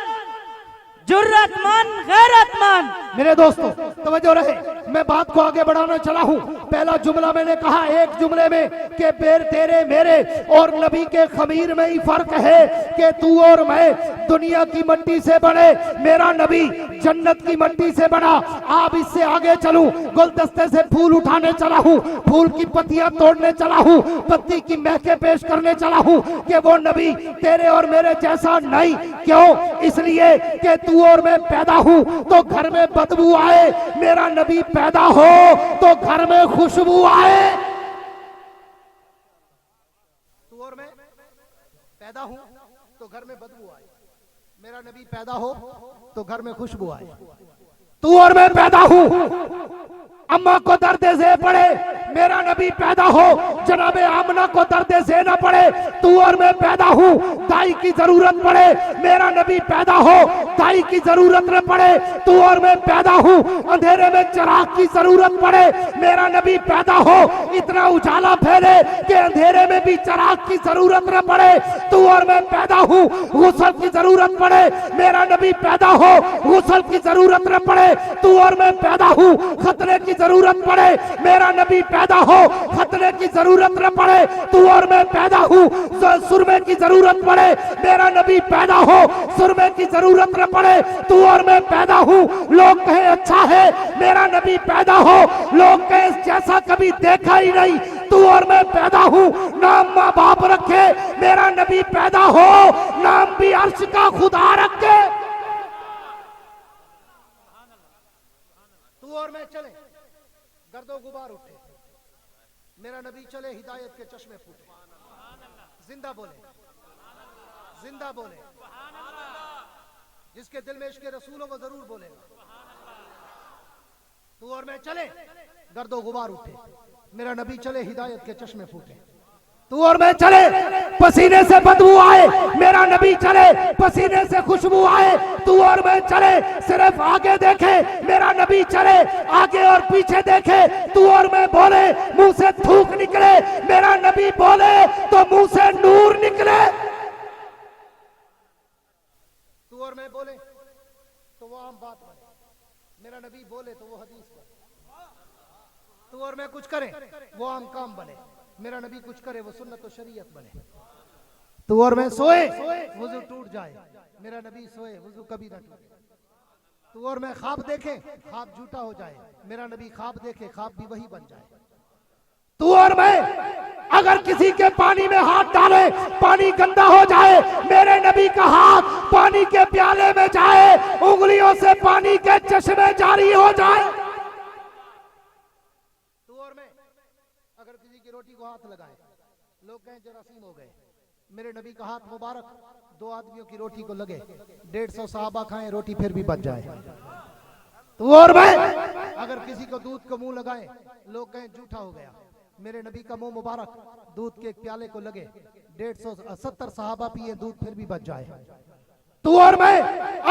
जुर्रतमंद गैरतमंद। मेरे दोस्तों तवज्जो रहे, मैं बात को आगे बढ़ाना चला हूं। पहला जुमला मैंने कहा एक जुमले में कि तेरे मेरे और नबी के खमीर में ही फर्क है कि तू और मैं दुनिया की मिट्टी से बने, मेरा नबी जन्नत की मिट्टी से बना। अब इससे आगे चलूं, गुलदस्ते से फूल उठाने चला हूं, फूल की पत्तियां तोड़ने चला हूं, पत्ती की महके पेश करने चला हूं कि वो नबी तेरे और मेरे जैसा नहीं। क्यों? इसलिए कि तू और मैं पैदा हूं तो घर में बदबू आए, मेरा नबी पैदा हो तो घर में खुशबू आए। तू और मैं पैदा हूं तो घर में बदबू आए, मेरा नबी पैदा हो तो घर में खुशबू आए। तू और मैं पैदा हूं, अम्मा को दर्द से पड़े, मेरा नबी पैदा हो, जनाबे आमना को दर्द से ना पड़े। तू और मैं पैदा हूं, दाई की जरूरत पड़े, मेरा नबी पैदा हो, दाई की जरूरत न पड़े। तू और मैं पैदा हूं, अंधेरे में चिराग की जरूरत पड़े, मेरा नबी पैदा हो, इतना उजाला फैले कि अंधेरे में भी चिराग की जरूरत न पड़े। तू और मैं पैदा हूं, गुस्ल की जरूरत पड़े, मेरा नबी पैदा हो, गुस्ल की जरूरत न पड़े। तू और मैं पैदा हूं, खतरे की जरूरत पड़े, मेरा नबी पैदा हो, खतरे की जरूरत न पड़े। तू और मैं पैदा हूं, सुरमे की जरूरत पड़े, मेरा नबी पैदा हो, सुरमे की जरूरत न पड़े। तू और मैं पैदा हूं, लोग कहे अच्छा है, मेरा नबी पैदा हो, लोग कहे जैसा कभी देखा ही नहीं। तू और मैं पैदा हूं, नाम माँ बाप रखे, मेरा नबी पैदा हो, नाम भी अर्श का खुदा रखे। तू और मैं चले, गर्दो गुबार उठे, मेरा नबी चले, हिदायत के चश्मे फूटे। जिंदा बोले, जिंदा बोले, जिसके दिल में इश्क़ रसूल हो वो जरूर बोलेगा। तू और मैं चले, गर्दो गुबार उठे, मेरा नबी चले, हिदायत के चश्मे फूटे। तू और मैं चले, पसीने से बदबू आए, मेरा नबी चले, पसीने से खुशबू आए। तू और मैं चले, सिर्फ आगे देखे, मेरा नबी चले, आगे और पीछे देखे। तू और मैं बोले, मुंह से थूक निकले, मेरा नबी बोले तो मुंह से नूर निकले। तू और मैं बोले तो वो आम बात बने, मेरा नबी बोले तो वो हदीस बने। तू और मैं कुछ करें वो आम काम बने, मेरा नबी कुछ करे वो सुन्नत और शरीयत बने। तू और मैं सोए, वुजू टूट जाए, मेरा नबी सोए, वुजू कभी ना टूटे। तू और मैं ख्वाब देखे, ख्वाब झूठा हो जाए, मेरा नबी ख्वाब देखे, ख्वाब भी वही बन जाए। तू और मैं अगर किसी के पानी में हाथ डाले पानी गंदा हो जाए, मेरे नबी का हाथ पानी के प्याले में जाए, उंगलियों से पानी के चश्मे जारी हो जाए। तू और मैं अगर किसी की रोटी को हाथ लगाए, लोग कहें जरासीम हो गए, मेरे नबी का हाथ मुबारक दो आदमियों की रोटी को लगे, 150 सहाबा खाएं, रोटी फिर भी बच जाए। तो और मैं अगर किसी को दूध को मुंह लगाए, लोग कहें झूठा हो गया, मेरे नबी का मुंह मुबारक दूध के एक प्याले को लगे, 170 सहाबा पिए दूध फिर भी बच जाए। तू और मैं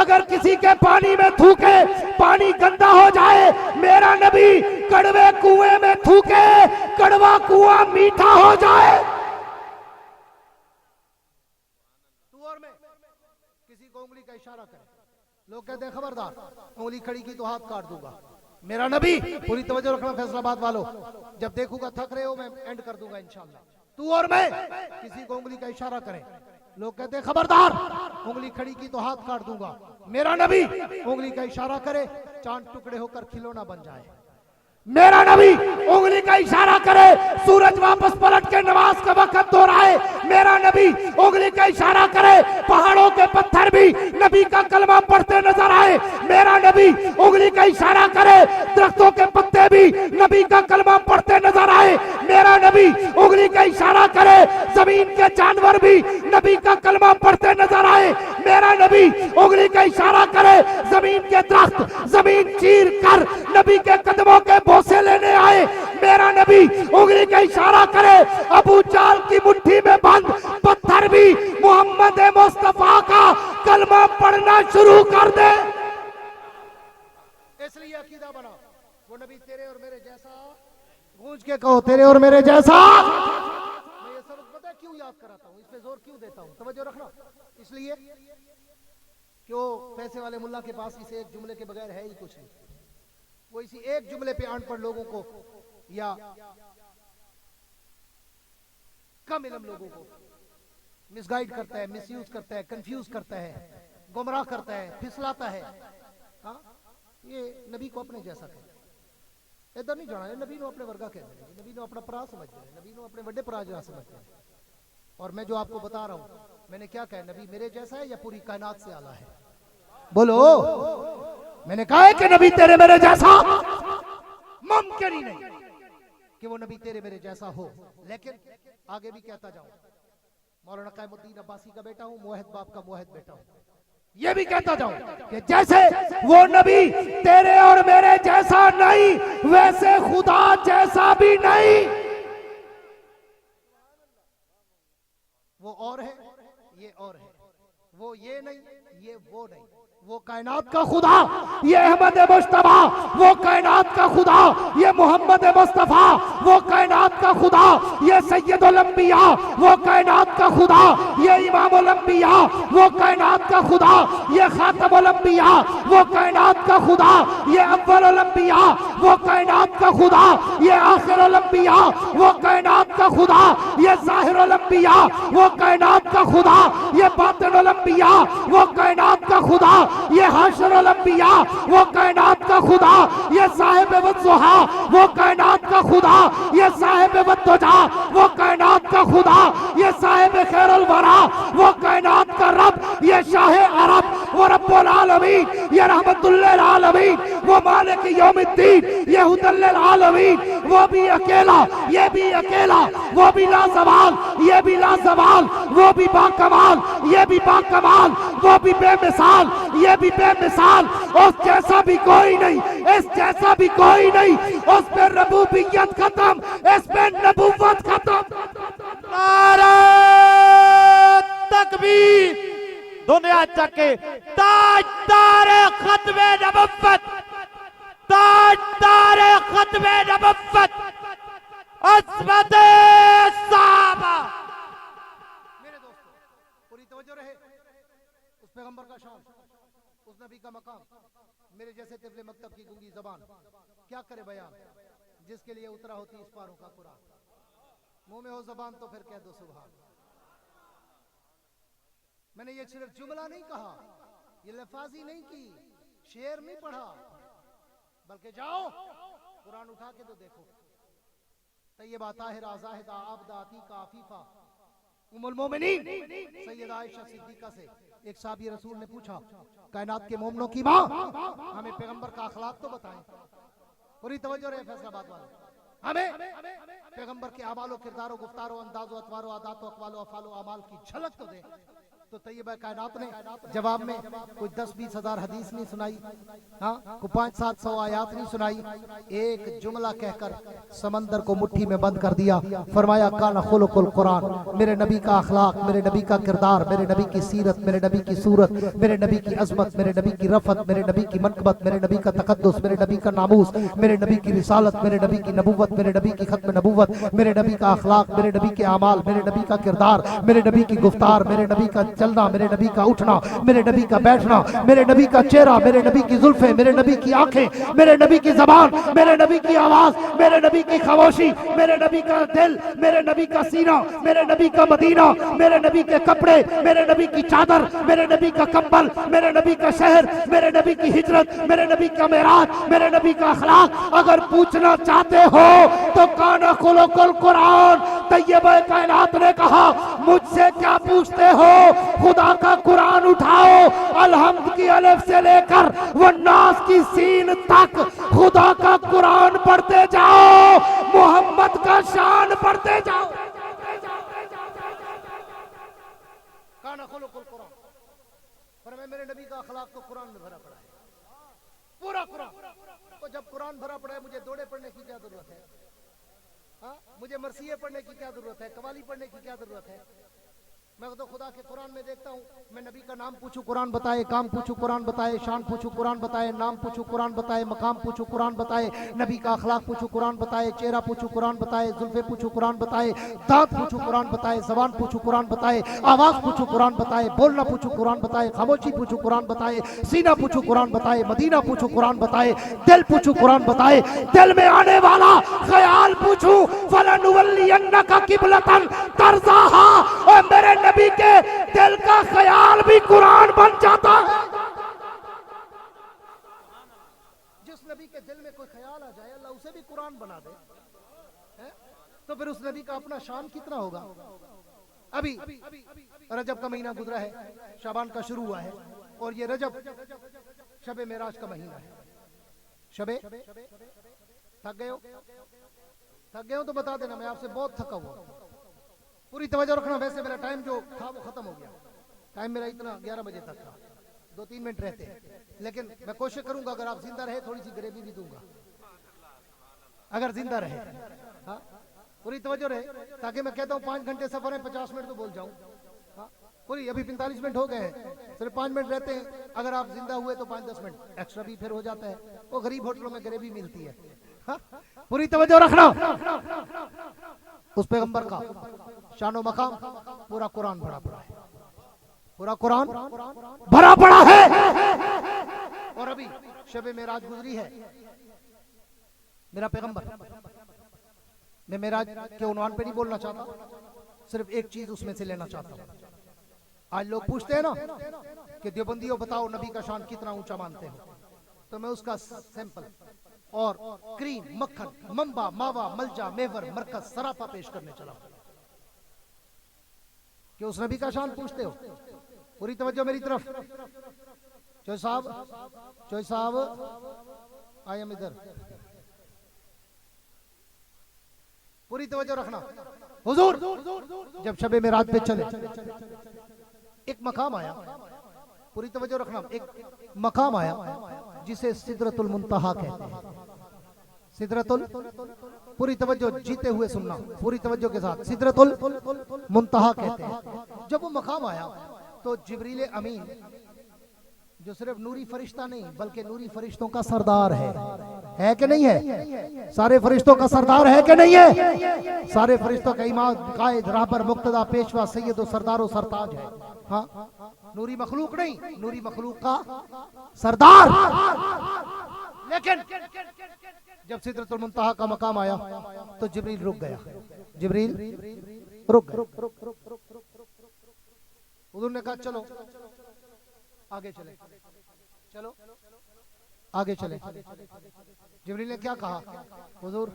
अगर किसी के पानी में थूके पानी गंदा हो जाए, मेरा नबी कड़वे कुएं में थूके कड़वा कुआं मीठा हो जाए। तू और मैं किसी को उंगली का इशारा करे, लोग कहते हैं खबरदार, उंगली खड़ी की तो हाथ काट दूंगा। मेरा नबी, पूरी तवज्जो रखना फैसलाबाद वालों, जब देखूंगा थक रहे हो मैं एंड कर दूंगा इंशाल्लाह। तू और मैं किसी को उंगली का इशारा करें, लोग कहते हैं खबरदार, उंगली खड़ी की तो हाथ काट दूंगा। मेरा नबी उंगली का इशारा करे, चांद टुकड़े होकर खिलौना बन जाए। मेरा नबी उंगली का इशारा करे, सूरज वापस पलट के नमाज का वक्त दोहराए। मेरा नबी उंगली का इशारा करे, पहाड़ों के पत्थर भी नबी का कलमा पढ़ते नजर आए। मेरा नबी उंगली का इशारा करे, दरख्तों के पत्ते भी नबी का कलमा पढ़ते नजर आए। मेरा नबी उंगली का इशारा करे, जमीन के जानवर भी नबी का कलमा पढ़ते नजर आए। मेरा नबी उंगली का इशारा करे, जमीन के दरख्त जमीन चीर कर नबी के कदमों के से लेने आए। मेरा नबी उंगली का इशारा करे, अबू जाल की मुट्ठी में बंद पत्थर भी मोहम्मद मुस्तफा का कलमा पढ़ना शुरू कर दे। इसलिए अकीदा बना, वो नबी तेरे और मेरे जैसा, गूंज के कहो तेरे और मेरे जैसा। मैं ये सबक पता है क्यों याद कराता हूँ, इस पे जोर क्यों देता हूँ, तवज्जो रखना। इसलिए कि वो पैसे वाले मुल्ला के पास इसे एक जुमले के बगैर है ही कुछ नहीं। वो इसी एक जुमले पे अनपढ़ लोगों को या कम इल्म लोगों को मिसगाइड करता है, मिसयूज करता है, कंफ्यूज करता है, गुमराह करता है, फिसलाता है। हाँ, ये नबी को अपने जैसा कहे, इधर नहीं जाना, नबी ने अपने वर्गा कह रहे, नबी ने अपना परा समझ रहे, नबी ने अपने बड़े परा जरा समझ रहे। और मैं जो आपको बता रहा हूं, मैंने क्या कहा, नबी मेरे जैसा है या पूरी कायनात से आला है? बोलो। मैंने कहा है कि नबी तेरे मेरे जैसा मुमकिन ही नहीं कि वो नबी तेरे मेरे जैसा हो। लेकिन आगे भी कहता जाऊं, मौलाना कायमुद्दीन अब्बासी का बेटा हूं, मुवहिद बाप का मुवहिद बेटा हूं। ये भी कहता जाऊं कि जैसे वो नबी तेरे और मेरे जैसा नहीं, वैसे खुदा जैसा भी नहीं। वो और है, ये और है, वो ये नहीं, ये वो नहीं। वो कायनात का खुदा ये अहमद मुस्तफा, वो कायनात का खुदा ये मोहम्मद मुस्तफा, वो कायनात का खुदा ये सैयदुल अंबिया, वो कायनात का खुदा ये इमामुल अंबिया, वो कायनात का खुदा ये खातमुल अंबिया, वो कायनात का खुदा ये अव्वलुल अंबिया, वो कायनात का खुदा ये आखिरुल अंबिया, वो कायनात का खुदा ये ज़ाहिरुल अंबिया, वो कायनात का खुदा ये बातिनुल अंबिया, वो कायनात का खुदा ये हाशरुल अंबिया, वो कायनात का खुदा ये साहिब वद्दुहा, वो कायनात का खुदा ये साहिब वद्दुजा, वो कायनात का खुदा ये साहिब खैरुल वरा, वो कायनात का रब ये शाह अरब, वो रब्बुल आलमीन ये रहमतुल लिल आलमीन, वो मालिक यौमिद्दीन ये हुदल लिल आलमीन, वो भी अकेला, ये भी अकेला, वो भी लाजवाल, ये भी लाजवाल, वो भी बाकमाल, ये भी बाकमाल, वो भी बेमिसाल, ये भी बेमिसाल। उस जैसा भी कोई नहीं, इस जैसा भी कोई नहीं। उस पे रबूबियत खत्म, इस पे नबूवत खत्म। नारा तकबीर, दुनिया के ताजदार खत्मे नबुव्वत, ताजदार खत्मे नबुव्वत, अज़मत सहाबा। मेरे दोस्तों, पूरी तवज्जो रहे, उस पैगंबर का शान, उस नबी का मकाम, मेरे जैसे तिफले मकतब की गूंगी जबान क्या करे बयान, जिसके लिए उतरा होती इस पारों का कुरान। मुंह में हो जबान तो फिर कह दो सुभान। मैंने ये सिर्फ जुमला नहीं कहा, ये लफाजी नहीं की, शेर नहीं पढ़ा, बल्कि जाओ कुरान उठा के तो देखो। तैयबा ताहिरा ज़ाहिदा आबदा अतीका अफीफा उम्मुल मोमिनीन सैयदा आयशा सिद्दीका से एक साहबी रसूल ने पूछा, कायनात के मोमिनों की माँ, हमें पैगंबर का अखलाक तो बताएं। पूरी तवज्जो रहे फैसलाबाद वाले, हमें पैगंबर के अमालो किरदारो गुफ्तारो अंदाजो अतवारो आदातो अकवालो अफालो अमाल की झलक तो दे। तो तैयबा कायनात ने जवाब में कोई 10-20 हजार हदीस नहीं सुनाई, हाँ, कोई 500-700 आयात नहीं सुनाई, एक जुमला कहकर समंदर को मुट्ठी में बंद कर दिया। फरमाया काना खुलुकुल कुरान, मेरे नबी का अखलाक, मेरे नबी का किरदार, मेरे नबी की सीरत, मेरे नबी की सूरत, मेरे नबी की अजमत, मेरे नबी की रफत, मेरे नबी की मनकबत, मेरे नबी का तकद्दुस, मेरे नबी का नामूस, मेरे नबी की रिसालत, मेरे नबी की नबूवत, मेरे नबी की खत्म नबूवत, मेरे नबी का अखलाक, मेरे नबी के अमाल, मेरे नबी का किरदार, मेरे नबी की गुफ्तार, मेरे नबी का चलना, मेरे नबी का उठना, मेरे नबी का बैठना, मेरे नबी का चेहरा, मेरे नबी की जुल्फे, मेरे नबी की आंखें, मेरे नबी की जबान, मेरे नबी की आवाज, मेरे नबी की खामोशी, मेरे नबी का दिल, मेरे नबी का सीना, मेरे नबी का मदीना, मेरे नबी के कपड़े, मेरे नबी की चादर, मेरे नबी का कंबल, मेरे नबी का शहर, मेरे नबी की हिजरत, मेरे नबी का मेराज, मेरे नबी का अखलाक अगर पूछना चाहते हो तो काना खुलुकुल कुरान। तैयबा कायनात ने कहा, मुझसे क्या पूछते हो, खुदा का कुरान उठाओ, अलहम्द की अलिफ से लेकर वन्नास की सीन तक खुदा का कुरान पढ़ते जाओ, मोहम्मद का शान पढ़ते जाओ। काना खुलुकुल कुरान, पर मेरे नबी का अखलाक तो कुरान में भरा पड़ा है, पूरा कुरान। तो जब कुरान भरा पड़ा है, मुझे दोड़े पढ़ने की क्या जरूरत है? हाँ, मुझे मरसिये पढ़ने की क्या जरूरत है? कवाली पढ़ने की क्या जरूरत है? मैं तो खुदा के कुरान में देखता हूँ, मैं नबी का नाम पूछूं कुरान बताए, काम पूछूं कुरान बताए, शान पूछूं कुरान बताए, नाम पूछूं कुरान बताए, मकाम पूछूं कुरान बताए, नबी का अखलाक पूछूं कुरान बताए, चेहरा पूछूं कुरान बताए, जुल्फे पूछूं कुरान बताए, दांत पूछूं कुरान बताए, जबान पूछूं कुरान बताए, आवाज पूछूं कुरान बताए, बोलना पूछूं कुरान बताए, खामोशी पूछूं कुरान बताए, सीना पूछूं कुरान बताए, मदीना पूछूं कुरान बताए, दिल पूछूं कुरान बताए, दिल में आने वाला ख्याल पूछूं, फलनुवल्लियन्नका किबलतन तरज़ाहा, और मेरे नबी के दिल का ख्याल भी कुरान बन जाता है। जिस नबी के दिल में कोई ख्याल आ जाए, अल्लाह उसे भी कुरान बना दे, है? तो फिर उस नबी का अपना शान कितना होगा। अभी रजब का महीना गुजरा है, शाबान का शुरू हुआ है, और ये रजब शबे मेराज का महीना है। शबे थक गए हो? थक गए हो तो बता देना, मैं आपसे बहुत थका हुआ। पूरी तवज्जो रखना, वैसे मेरा टाइम जो था वो खत्म हो गया। टाइम मेरा इतना 11 बजे तक था, 2-3 मिनट रहते हैं, लेकिन मैं कोशिश करूंगा अगर आप जिंदा रहे थोड़ी सी ग्रेवी भी दूंगा, अगर जिंदा रहे। हाँ, पूरी तवज्जो रहे, ताकि मैं कहता हूँ 5 घंटे सफर है, 50 मिनट तो बोल जाऊं। हाँ, पूरी अभी 45 मिनट हो गए हैं, सिर्फ 5 मिनट रहते हैं। अगर आप जिंदा हुए तो 5-10 मिनट एक्स्ट्रा भी फिर हो जाता है, वो गरीब होटलों में ग्रेवी मिलती है। हाँ, पूरी तवज्जो रखना, उस पैगंबर का शानो मकाम पूरा कुरान भरा पड़ा है, पूरा कुरान भरा पड़ा है। और अभी शबे मेराज गुजरी है, मेरा पैगंबर, मैं मेराज के उन्वान पे नहीं बोलना चाहता, सिर्फ एक चीज उसमें से लेना चाहता हूं। आज लोग पूछते हैं ना कि देवबंदियों बताओ नबी का शान कितना ऊंचा मानते हो, तो मैं उसका सैंपल और क्रीम, मक्खन, मंबा, मावा, मलजा, मेवर, मरकज, सराफा पेश करने चला कि उस नबी का शान पूछते हो। पूरी तवज्जो मेरी तरफ। चोई साहब आई एम इधर, पूरी तवज्जो रखना। हुजूर जब शबे मेराज पे चले, एक मकाम आया, पूरी तवज्जो रखना, एक मकाम आया जिसे सिदरतुल मुंतहा कहते हैं। सिदरतुल, पूरी तवज्जो, जीते हुए सुनना पूरी तवज्जो के साथ, सिदरतुल मुंतहा कहते हैं। जब वो मकाम आया तो जिब्रील अमीन, जो सिर्फ नूरी फरिश्ता नहीं बल्कि नूरी फरिश्तों का सरदार है कि नहीं है? सारे फरिश्तों का सरदार है कि नहीं है? सारे फरिश्तों का इमाम, कायद, राहबर, मुक्तदा, पेशवा, सैयद और सरदार सरताज है। हाँ, नूरी मखलूक नहीं, नूरी मखलूक का सरदार। लेकिन जब सिदरतुल मुंतहा का मकाम आया तो जिब्रील रुक गया, जिब्रील रुक गया। हुजूर ने कहा चलो आगे चले, चलो आगे चले। जिब्रील ने क्या कहा? हुजूर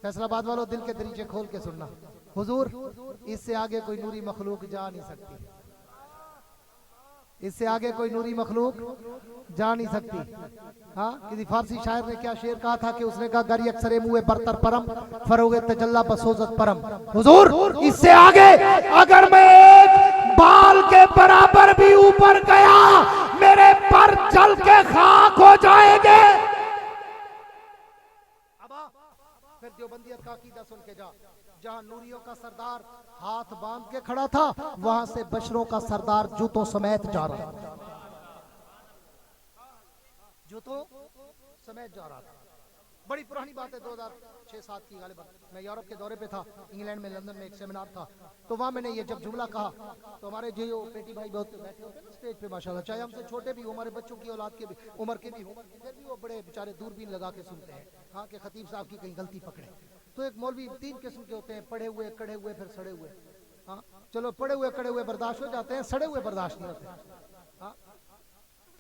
फैसलाबाद वालों दिल के दरीचे खोल के सुनना, हुजूर इससे आगे कोई नूरी मखलूक जा नहीं सकती, इससे आगे कोई नूरी मखलूक जा नहीं सकती। हाँ, किसी फारसी शायर ने क्या शेर कहा था कि उसने कहा गरी अक्सरे मुए बरतर परम फरोगे तजल्ला बसोजत परम। हुजूर इससे आगे अगर मैं एक बाल के बराबर भी ऊपर गया मेरे पर जल के खाक हो जाएंगे। अब फिर देवबंदियत का अकीदा सुन के जा, जहां नूरियों का सरदार हाथ बांध के खड़ा था वहां से बशरों का सरदार जूतों समेत जा रहा था, जूतों समेत जा रहा था। बड़ी पुरानी बात है, 2006-07 की गालिबन मैं यूरोप के दौरे पे था, इंग्लैंड में लंदन में एक सेमिनार था, तो वहां मैंने ये जब जुमला कहा तो हमारे जो पेटी भाई बहुत बैठे होते हैं स्टेज पे माशाल्लाह, चाहे हमसे छोटे भी, हमारे बच्चों की औलाद के भी उम्र के भी हो, फिर भी वो बड़े बेचारे दूरबीन लगा के सुनते हैं, हाँ कि खतीब साहब की कहीं गलती पकड़े। तो एक मौलवी 3 किस्म के होते हैं, पढ़े हुए, कड़े हुए, फिर सड़े हुए। हाँ चलो पढ़े हुए कड़े हुए बर्दाश्त हो जाते हैं, सड़े हुए बर्दाश्त नहीं होते। हाँ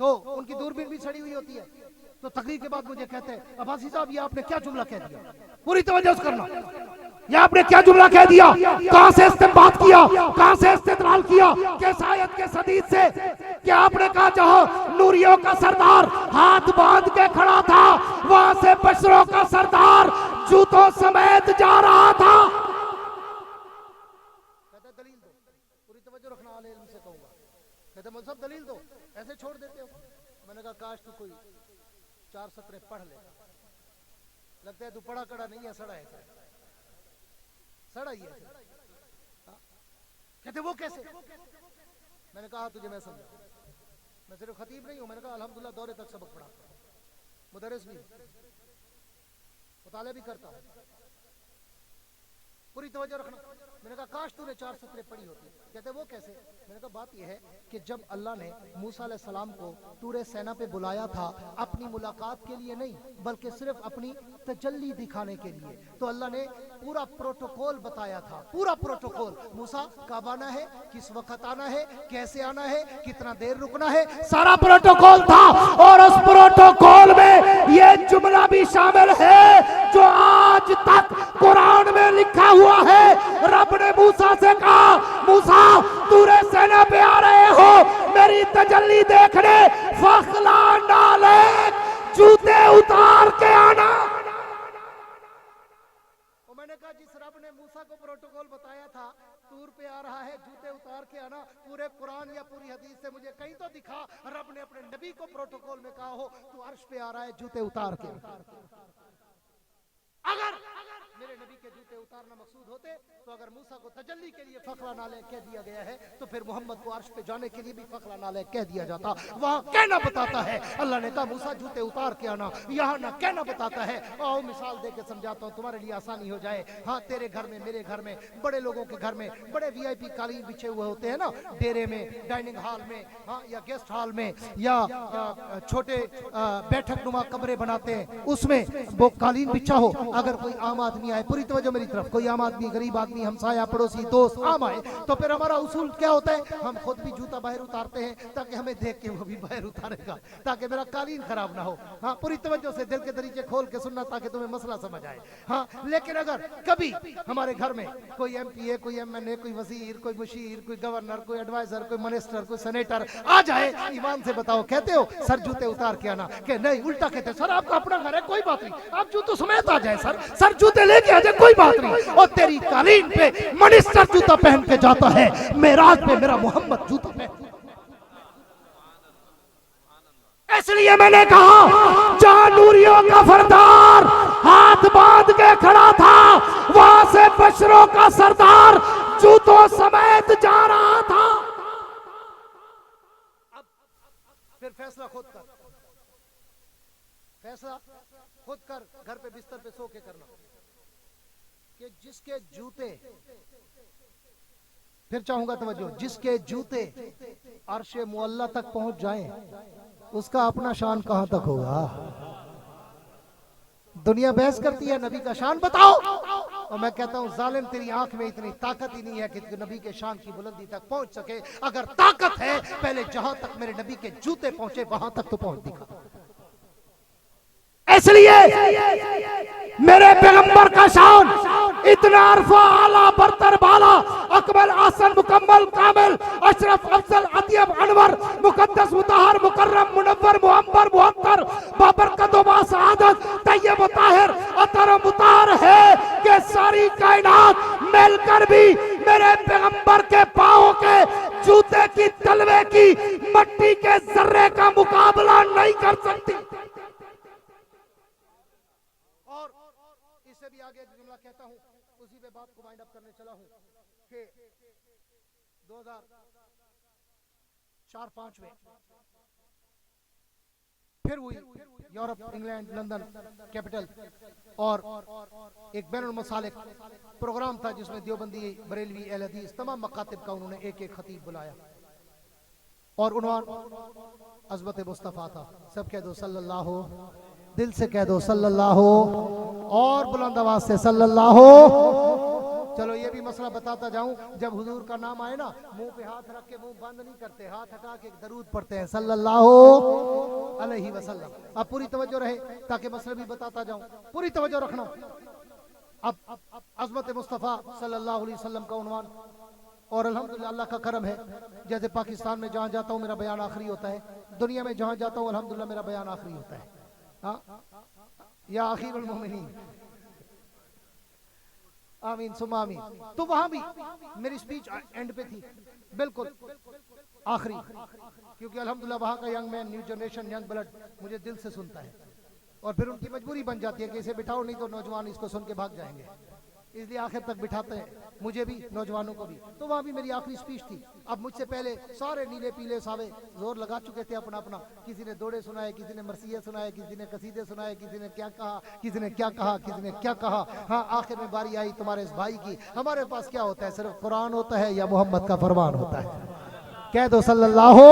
तो उनकी दूरबीन भी सड़ी हुई होती है। तो तकरीर के बाद मुझे कहते हैं अब्बासी साहब ये आपने क्या जुमला कह दिया, पूरी तवज्जो से करना, ये आपने क्या जुमला कह दिया, कहां से इस्तेमाल किया, कहां से इस्तेदलाल किया, किस आयत के हदीस से? कि आपने कहा जहां नूरियों का सरदार हाथ बांध के खड़ा था वहां से बशरों का सरदार जूतों समेत जा रहा था। कहते दलील दो, पूरी तवज्जो रखना, आले इल्म से कहूंगा। कहते मुझे सब दलील दो, ऐसे छोड़ देते हो। मैंने कहा काश तू कोई 4 सत्र पढ़ ले, लगता है तू पढ़ा कड़ा नहीं है, सड़ा है, सड़ा ही है। कहते वो कैसे? मैंने कहा तुझे मैं समझा, मैं सिर्फ खतीब नहीं हूं, मैंने कहा अल्हम्दुलिल्लाह दौरे तक सबक पढ़ाता हूं, मुदर्रिस भी, मुताले भी करता हूं, पूरी तवज्जो रखना। मैंने कहा काश तूने 4 सत्रें पढ़ी होती। कहते वो कैसे? मैंने कहा बात यह है कि जब अल्लाह ने मूसा अलैहिस्सलाम को तूरे सेना पे बुलाया था अपनी मुलाकात के लिए नहीं बल्कि सिर्फ अपनी तजल्ली दिखाने के लिए, तो अल्लाह ने पूरा प्रोटोकॉल बताया था, पूरा प्रोटोकॉल। मूसा कब आना है, किस वक्त आना है, कैसे आना है, कितना देर रुकना है, सारा प्रोटोकॉल था। और उस प्रोटोकॉल में ये जुमला भी शामिल है जो आज तक कुरान में लिखा हुआ है। रब ने मूसा से कहा मूसा तूरे सेना पे आ रहे हो मेरी तजल्ली देखने, फखला नाले जूते उतार के आना। मैंने कहा जिस रब ने मूसा को प्रोटोकॉल बताया था तूर पे आ रहा है जूते उतार के आना, पूरे कुरान या पूरी हदीस से मुझे कहीं तो दिखा रब ने अपने नबी को प्रोटोकॉल में कहा हो तू अर्श पे आ रहा है जूते उतार के। अगर मेरे नबी के जूते उतारना मकसूद होते तो अगर मूसा को तजल्ली के लिए फखरा नाले कह दिया गया है तो फिर मोहम्मद को अर्श पे जाने के लिए भी फखरा नाले कह दिया जाता। वहां कहना बताता है अल्लाह ने कहा मूसा जूते उतार के आना, यहाँ ना कहना बताता है। आओ मिसाल दे के समझाता हूँ तुम्हारे लिए आसानी हो जाए। हाँ तेरे घर में, मेरे घर में, बड़े लोगों के घर में बड़े VIP कालीन बिछे हुए होते हैं ना, डेरे में, डाइनिंग हॉल में, हाँ या गेस्ट हॉल में या छोटे बैठक नुमा कमरे बनाते हैं, उसमें वो कालीन बिछा हो। अगर कोई आम आदमी आए, पूरी तवज्जो मेरी तरफ, कोई आम आदमी, गरीब आदमी, हमसाया, पड़ोसी, दोस्त आम आए तो फिर हमारा उसूल क्या होता है, हम खुद भी जूता बाहर उतारते हैं ताकि हमें देख के वो भी बाहर उतारेगा, ताकि मेरा कालीन खराब ना हो। हाँ पूरी तवज्जो से दिल के दरीचे खोल के सुनना ताकि तुम्हें मसला समझ आए। हाँ लेकिन अगर कभी हमारे घर में कोई MPA, कोई MNA, कोई वजीर, कोई मुशीर, कोई गवर्नर, कोई एडवाइजर, कोई मिनिस्टर, कोई सेनेटर आ जाए, ईमान से बताओ कहते हो सर जूते उतार के आना? कि नहीं, उल्टा कहते सर आपका अपना घर है कोई बात नहीं, आप जूतों समेत आ जाए, सर जूते लेके आ जाए कोई बात नहीं। और तेरी कालीन पे मिनिस्टर जूता पहन के जाता है, मेराज पे मेरा मोहम्मद जूता पहन। इसलिए मैंने कहा जहां नूरियों का सरदार हाथ बांध के खड़ा था वहां से बशरों का सरदार जूतों समेत जा रहा था। अब फिर फैसला खुद कर, फैसला खुद कर, घर पे बिस्तर पे सो के करना कि जिसके जूते, फिर चाहूंगा तवज्जो, जिसके जूते अर्शे मुअल्ला तक पहुंच जाएं उसका अपना शान कहां तक होगा। दुनिया बहस करती है नबी का शान बताओ, और मैं कहता हूं जालिम तेरी आंख में इतनी ताकत ही नहीं है कि नबी के शान की बुलंदी तक पहुंच सके। अगर ताकत है पहले जहां तक मेरे नबी के जूते पहुंचे वहां तक तो पहुंच दिखा। इसलिए मेरे पैगंबर का शान इतना अरफा आला बरतर बाला अकबर आसन मुकम्मल कामिल अशरफ अफजल अतियब अनवर मुकद्दस मुतहर मुकर्रम मुनव्वर मुअम्बर मुअत्तर बाबरकत व सआदत तैयब ताहिर अतर मुताहर है कि सारी कायनात मिलकर भी मेरे पैगंबर के पांवों के जूते की तलवे की मट्टी के जर्रे का मुकाबला नहीं कर सकती। और इससे भी आगे जुमला कहता हूं, उसी पे बात को वाइंड अप करने चला हूं कि 2004-5 में फिर हुई यूरोप, इंग्लैंड, लंदन कैपिटल और एक बैनुल मसालिक प्रोग्राम था जिसमें देवबंदी, बरेलवी, अहले हदीस तमाम मकातिब का उन्होंने एक एक खतीब बुलाया और उन्वान अज़मत मुस्तफ़ा था। सब कह दो सल्लल्लाहु, दिल से कह दो सल्लल्लाहु और बुलंद आवाज से सल्लल्लाहु। चलो ये भी मसला बताता जाऊं, जब हुजूर का नाम आए ना मुंह पे हाथ रख के मुंह बंद नहीं करते, हाथ हटा के दरूद पढ़ते हैं सल्लल्लाहु अलैहि वसल्लम। अब पूरी तवज्जो रहे ताकि मसला भी बताता जाऊं, पूरी तवज्जो रखना। अब अज़मत मुस्तफ़ा सल्लल्लाहु अलैहि वसल्लम का उन्वान, और अल्हम्दुलिल्लाह अल्लाह का करम है, जैसे पाकिस्तान में जहां जाता हूं मेरा बयान आखिरी होता है, दुनिया में जहां जाता हूं अल्हम्दुलिल्लाह मेरा बयान आखिरी होता है। या आखिरुल मोमिनीन, आमीन सुम्मा आमीन। तो वहां भी मेरी स्पीच एंड पे थी, बिल्कुल आखिरी, क्योंकि अल्हम्दुलिल्लाह वहां का young man, new generation, young blood मुझे दिल से सुनता है और फिर उनकी मजबूरी बन जाती है कि इसे बिठाओ नहीं तो नौजवान इसको सुन के भाग जाएंगे, इसलिए आखिर तक बिठाते हैं मुझे भी, नौजवानों को भी। तो वहां भी मेरी आखिरी स्पीच थी। अब मुझसे पहले सारे नीले पीले सावे जोर लगा चुके थे अपना अपना, किसी ने दौड़े सुनाए, किसी ने मरसिये सुनाए, किसी ने कसीदे सुनाए, किसी ने क्या कहा, किसी ने क्या कहा, किसी ने क्या कहा। हाँ, आखिर में बारी आई तुम्हारे इस भाई की। हमारे पास क्या होता है, सिर्फ कुरान होता है या मोहम्मद का फरमान होता है। कह दो सल्लल्लाहु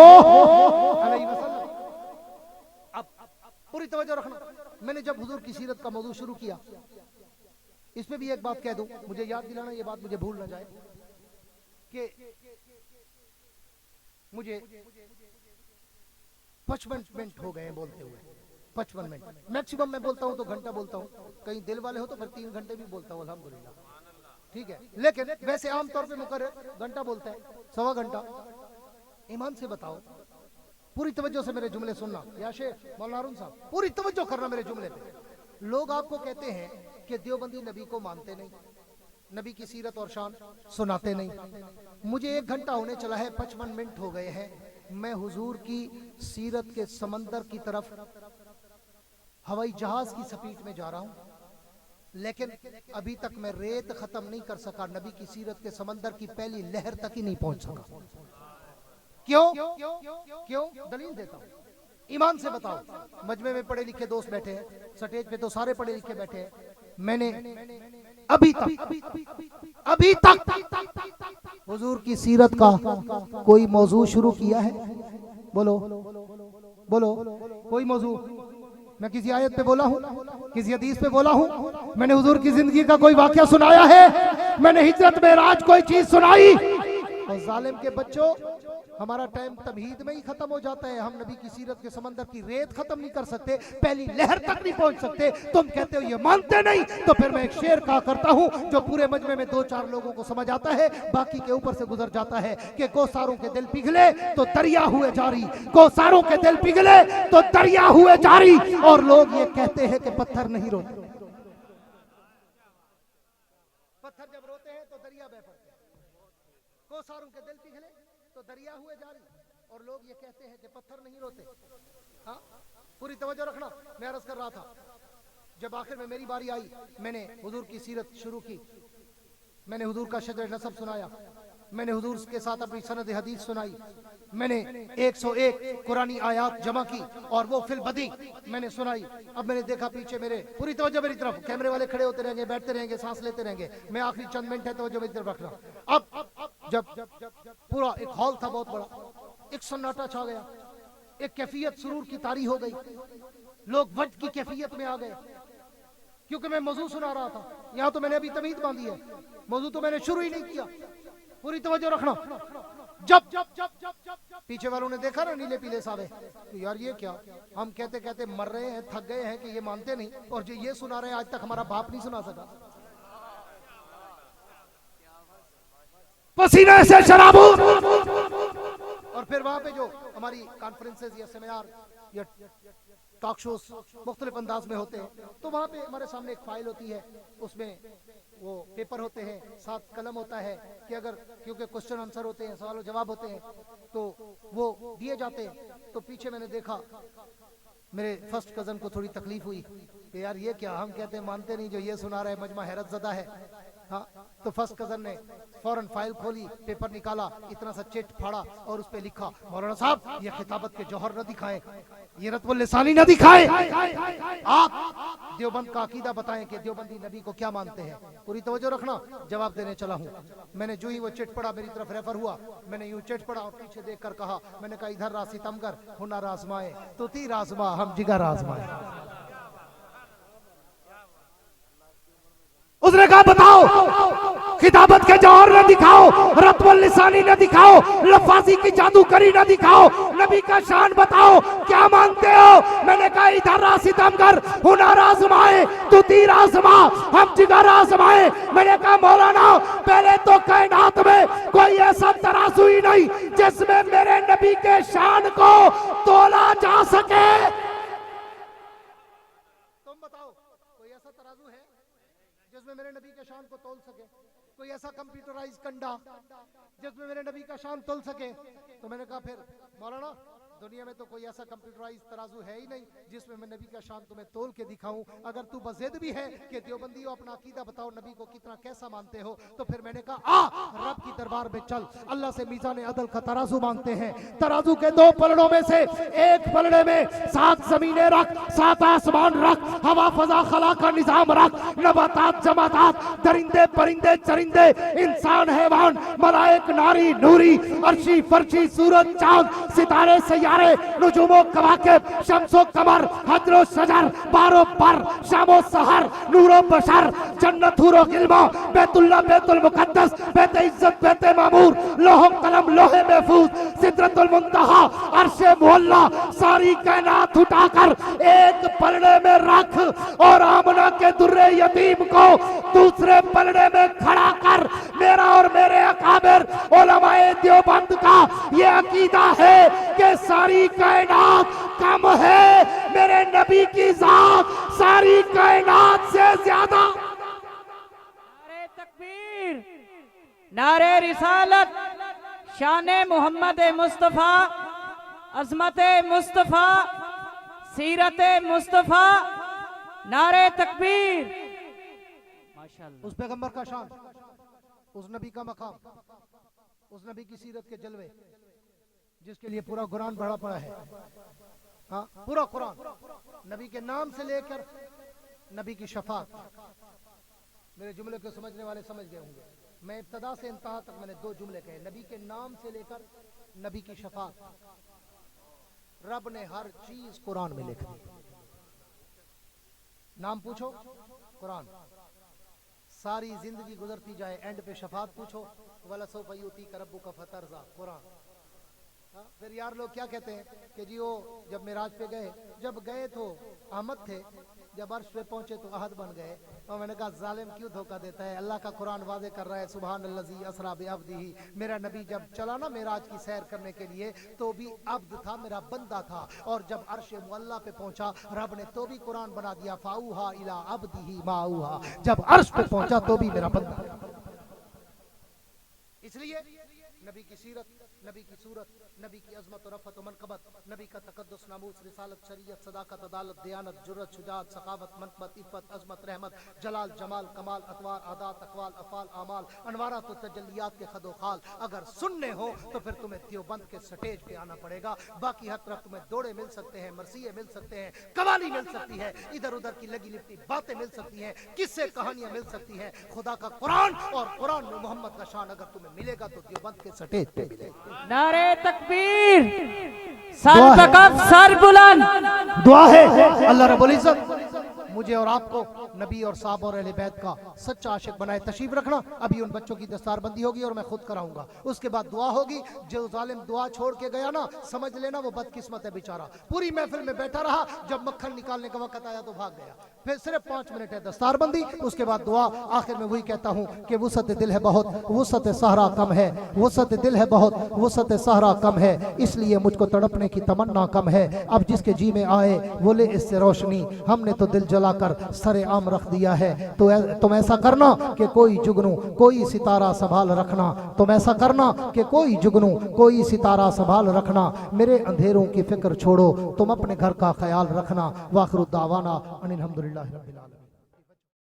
अलैहि वसल्लम। अब पूरी तवज्जो रखना, मैंने जब हुजूर की सीरत का मौजू शुरू किया, इस पे भी एक बात कह दूं, मुझे याद दिलाना, ये बात मुझे भूल ना जाए कि मुझे 55 मिनट हो गए बोलते हुए, 55 मिनट मैक्सिमम मैं बोलता हूं तो घंटा बोलता हूं, कहीं दिल वाले हो तो फिर 3 घंटे भी बोलता हूं अल्हम्दुलिल्लाह, ठीक है। लेकिन वैसे आमतौर पे मुकर्रर घंटा बोलता है, 1.25 घंटा। ईमान से बताओ, पूरी तवज्जो से मेरे जुमले सुनना, या शेख मौलाना हारून साहब पूरी तवज्जो करना मेरे जुमले पे। लोग आपको कहते हैं कि देवबंदी नबी को मानते नहीं, नबी की सीरत और शान सुनाते नहीं। मुझे 1 घंटा होने चला है, 55 मिनट हो गए हैं, मैं हुजूर की सीरत के समंदर की तरफ हवाई जहाज की स्पीड में जा रहा हूं, लेकिन अभी तक मैं रेत खत्म नहीं कर सका, नबी की सीरत के समंदर की पहली लहर तक ही नहीं पहुंच सका। क्यों? दलील देता हूं, ईमान से बताओ। मजमे में पढ़े लिखे दोस्त बैठे हैं, स्टेज पे तो सारे पढ़े लिखे बैठे हैं, मैंने अभी तक हुजूर की सीरत का कोई मौजू शुरू किया है? बोलो कोई मौजू? मैं किसी आयत पे बोला हूँ, किसी हदीस पे बोला हूँ? मैंने हुजूर की जिंदगी का कोई वाकया सुनाया है? मैंने हिजरत में राज कोई चीज सुनाई? और जालिम के बच्चों, हमारा टाइम तमहीद में ही खत्म हो जाता है। हम नबी की सीरत के समंदर की रेत खत्म नहीं कर सकते, पहली लहर तक नहीं पहुंच सकते। तुम कहते हो ये मानते नहीं, तो फिर मैं एक शेर कहा करता हूं जो पूरे मजमे में 2-4 लोगों को समझ आता है, बाकी के ऊपर से गुजर जाता है कि कोसारों के दिल पिघले तो दरिया हुए जारी, कोसारों के दिल पिघले तो दरिया हुए जारी। और लोग ये कहते हैं कि पत्थर नहीं रोते, पत्थर जब रोते हैं तो दरिया बह पड़ते हैं, कोसारों के दिल पिघले तो दरिया हुए जारी, और लोग ये कहते हैं कि पत्थर नहीं रोते। हाँ, पूरी तवज्जो रखना। मैं अर्ज कर रहा था, जब आखिर में मेरी बारी आई, मैंने हुजूर की सीरत शुरू की, मैंने हुजूर का शजर नसब सुनाया, मैंने हुजूर के साथ अपनी सनद हदीस सुनाई, मैंने 101 कुरानी आयात जमा की और वो फिल बदी मैंने सुनाई। अब मैंने देखा पीछे मेरे, पूरी तवज्जो मेरी तरफ, कैमरे वाले खड़े होते रहेंगे, बैठते रहेंगे, सांस लेते रहेंगे, मैं आखिरी चंद मिनट है तवज्जो मेरी तरफ रखना। अब जब पूरा एक हॉल था बहुत बड़ा, एक सन्नाटा छा गया, एक कैफियत सुरूर की तारी हो गई, लोग वज्द की कैफियत में आ गए, क्योंकि मैं मौजू सुना रहा था। यहाँ तो मैंने अभी तमीज बांधी है, मौजू तो मैंने शुरू ही नहीं किया। पूरी तवज्जो रखना। जब पीछे वालों ने देखा ना नीले पीले सावे, तो यार ये क्या, हम कहते कहते मर रहे हैं, थक गए हैं कि ये मानते नहीं, और जो ये सुना रहे हैं आज तक हमारा बाप नहीं सुना सका। पसीने से शराबूर। और फिर वहां पे जो हमारी कॉन्फ्रेंसेस या सेमिनार या टॉक शोज मुख्तलिफ अंदाज में होते हैं, तो वहां पे हमारे सामने एक फाइल होती है, उसमें वो पेपर होते हैं, साथ कलम होता है कि अगर क्योंकि क्वेश्चन आंसर होते हैं, सवाल जवाब होते हैं, तो वो दिए जाते हैं। तो पीछे मैंने देखा मेरे फर्स्ट कजन को थोड़ी तकलीफ हुई कि यार ये क्या, हम कहते हैं मानते नहीं, जो ये सुना रहा है मजमा हैरत ज़दा है। हाँ, तो फर्स्ट कजन ने फौरन फाइल खोली, पेपर निकाला, इतना सा चिट फाड़ा और उस पे लिखा, मौलाना साहब ये खिताबत के जौहर न दिखाएं, ये रत्बुल लिसानी न दिखाएं, आप देवबंद का अकीदा बताएं कि देवबंदी नबी को क्या मानते हैं। पूरी तवज्जो रखना, जवाब देने चला हूँ। मैंने जो ही वो चिट पढ़ा, मेरी तरफ रेफर हुआ, मैंने यूं चिट पढ़ा और पीछे देख कर कहा, मैंने कहा इधर रा सितमगर हुनर आजमाए तो तीर आजमा हम जिगर आजमाए। उसने कहा बताओ खिताबत के जौहर न दिखाओ, रत्बुल लिसानी न दिखाओ, लफाजी की जादूगरी न दिखाओ, नबी का शान बताओ, क्या मानते हो। मैंने कहा इधर रा सितमगर हुनर आजमाए तो तीर आजमा हम जिगर आजमाए। मैंने कहा मौलाना पहले तो कायनात में कोई ऐसा तराजू ही नहीं जिसमें मेरे नबी के शान को तोला जा सके। तुम बताओ कोई ऐसा तराजू है जिसमें मेरे नबी के शान को तोल सके, कोई ऐसा कंप्यूटराइज कंडा जिसमें मेरे नबी का शान तोल सके। तो मैंने कहा फिर मौलाना दुनिया में तो कोई ऐसा कंप्यूटराइज तराजू है ही नहीं जिसमें मैं नबी का शान तुम्हें तोल के दिखाऊं। अगर तू बज़िद भी है कि देवबंदी हो, अपना अकीदा बताओ, नबी को कितना कैसा मानते हो। तो फिर मैंने कहा रब की दरबार में चल, अल्लाह से मीज़ान अदल का तराजू मांगते हैं। तराजू के दो पलड़ों में से एक पलड़े में 7 जमीनें रख, 7 आसमान रख, हवा फजा खला का निजाम रख, नबातात जमातात, दरिंदे परिंदे चरिंदे, इंसान हैवान, मलाइक नारी नूरी, अर्शी फर्शी, सूरज चांद, सितारे सैयारे, नुजुमो कवाकिब, शम्सो कमर, हजरो शजर, बारो पर, शामो सहर, नूरो बशर, जन्नत हुरो गिल्मा, बैतुल्लाह बैतुल मुकद्दस, बैत इज्जत बैत मामूर, लोहो कलम लोहे महफूज, सिदरतुल मुंतहा, अर्शे मुअल्ला, सारी कायनात उठाकर एक पलड़े में रख और आमना के दुर्रे यतीम को दूसरे पलड़े में खड़ा कर। मेरा और मेरे अकाबिर उलमाए देवबंद का ये अकीदा है कि सारी कायनात कम है, मेरे नबी की जात सारी कायनात से ज्यादा। नारे तकबीर, नारे रिसालत, शाने मोहम्मद मुस्तफा, अजमत मुस्तफा, सीरत मुस्तफा, नारे तकबीर। माशाअल्लाह। उस पैगंबर का शान, उस नबी का मकाम, उस नबी की सीरत के जलवे जिसके लिए पूरा कुरान भरा पड़ा है। हाँ, पूरा कुरान नबी के नाम से लेकर नबी की शफात। मेरे जुमले को समझने वाले समझ गए होंगे। मैं इब्तदा से इंतहा तक मैंने 2 जुमले कहे, नबी के नाम से लेकर नबी की शफात। रब ने हर चीज कुरान में लिख दी। नाम पूछो कुरान, सारी जिंदगी गुजरती जाए, एंड पे शफात पूछो, वला सौफा युती का रब्बुका फतरज़ा, कुरान। फिर यार लोग क्या कहते हैं कि जी वो जब मेराज पे गए, जब गए तो अहमद थे, जब अर्श पे पहुंचे तो अहद बन गए। और मैंने कहा जालिम क्यों धोखा देता है, अल्लाह का कुरान वाज़े कर रहा है, सुबहानल्लज़ी असरा बिअब्दिही। मेरा नबी जब चला ना मेराज की सैर करने के लिए तो भी अब्द था, मेरा बंदा था। और जब अर्श मुअल्ला पे पहुंचा रब ने तो भी कुरान बना दिया, फाऊहा इला अब्दिही माऊहा। जब अर्श पे पहुंचा तो भी मेरा बंदा। इसलिए नबी की सीरत, नबी की सूरत, नबी की अजमत और रफ़त और मनक़बत, नबी का तक़द्दुस, नामूस, रिसालत, शरीयत, सदाकत, अदालत, दियानत, जुर्रत, शुजाअत, सखावत, मनक़बत, इफ़्फ़त, अजमत, रहमत, जलाल, जमाल, कमाल, अतवार, आदात, अक़वाल, अफ़ाल, आमाल, अनवारात और तजल्लियात के खदोखाल अगर सुनने हो तो फिर तुम्हें देवबंद के स्टेज पे आना पड़ेगा। बाकी हर तरफ तुम्हें दौड़े मिल सकते हैं, मरसिये मिल सकते हैं, कवाली मिल सकती है, इधर उधर की लगी लिपटी बातें मिल सकती हैं, किस्से कहानियां मिल सकती हैं। खुदा का कुरान और कुरान में मोहम्मद का शान अगर तुम्हें मिलेगा तो देवबंद के स्टेज पे मिलेगा। नारे तकबीर, सर बकफ सर बुलंद। दुआ है अल्लाह रब्बुल इज्जत मुझे और आपको नबी और साहब और अहले बैत का सच्चा आशिक बनाए। तशरीफ रखना, अभी उन बच्चों की दस्तारबंदी होगी और मैं खुद कराऊंगा। उसके बाद दुआ होगी। जो जालिम दुआ छोड़ के गया ना, समझ लेना वो बदकिस्मत है बेचारा। पूरी महफिल में बैठा रहा, जब मक्खन निकालने का वक्त आया तो भाग गया। फिर सिर्फ 5 मिनट है दस्तारबंदी, उसके बाद दुआ। आखिर में वही कहता हूँ कि वुसअत दिल है बहुत, वुसअत सहरा कम है। वुसअत दिल है बहुत, वुसअत सहरा कम है, इसलिए मुझको तड़पने की तमन्ना कम है। अब जिसके जी में आए वो ले इससे रोशनी, हमने तो दिल जलाकर सरे आम रख दिया है। तो तुम ऐसा करना कि कोई जुगनू कोई सितारा संभाल रखना। तुम ऐसा करना कि कोई जुगनू कोई सितारा संभाल रखना। मेरे अंधेरों की फिक्र छोड़ो, तुम अपने घर का ख्याल रखना। वाखिरु दावाना अनिल हम्दुलिल्लाहि रब्बिल आलमीन।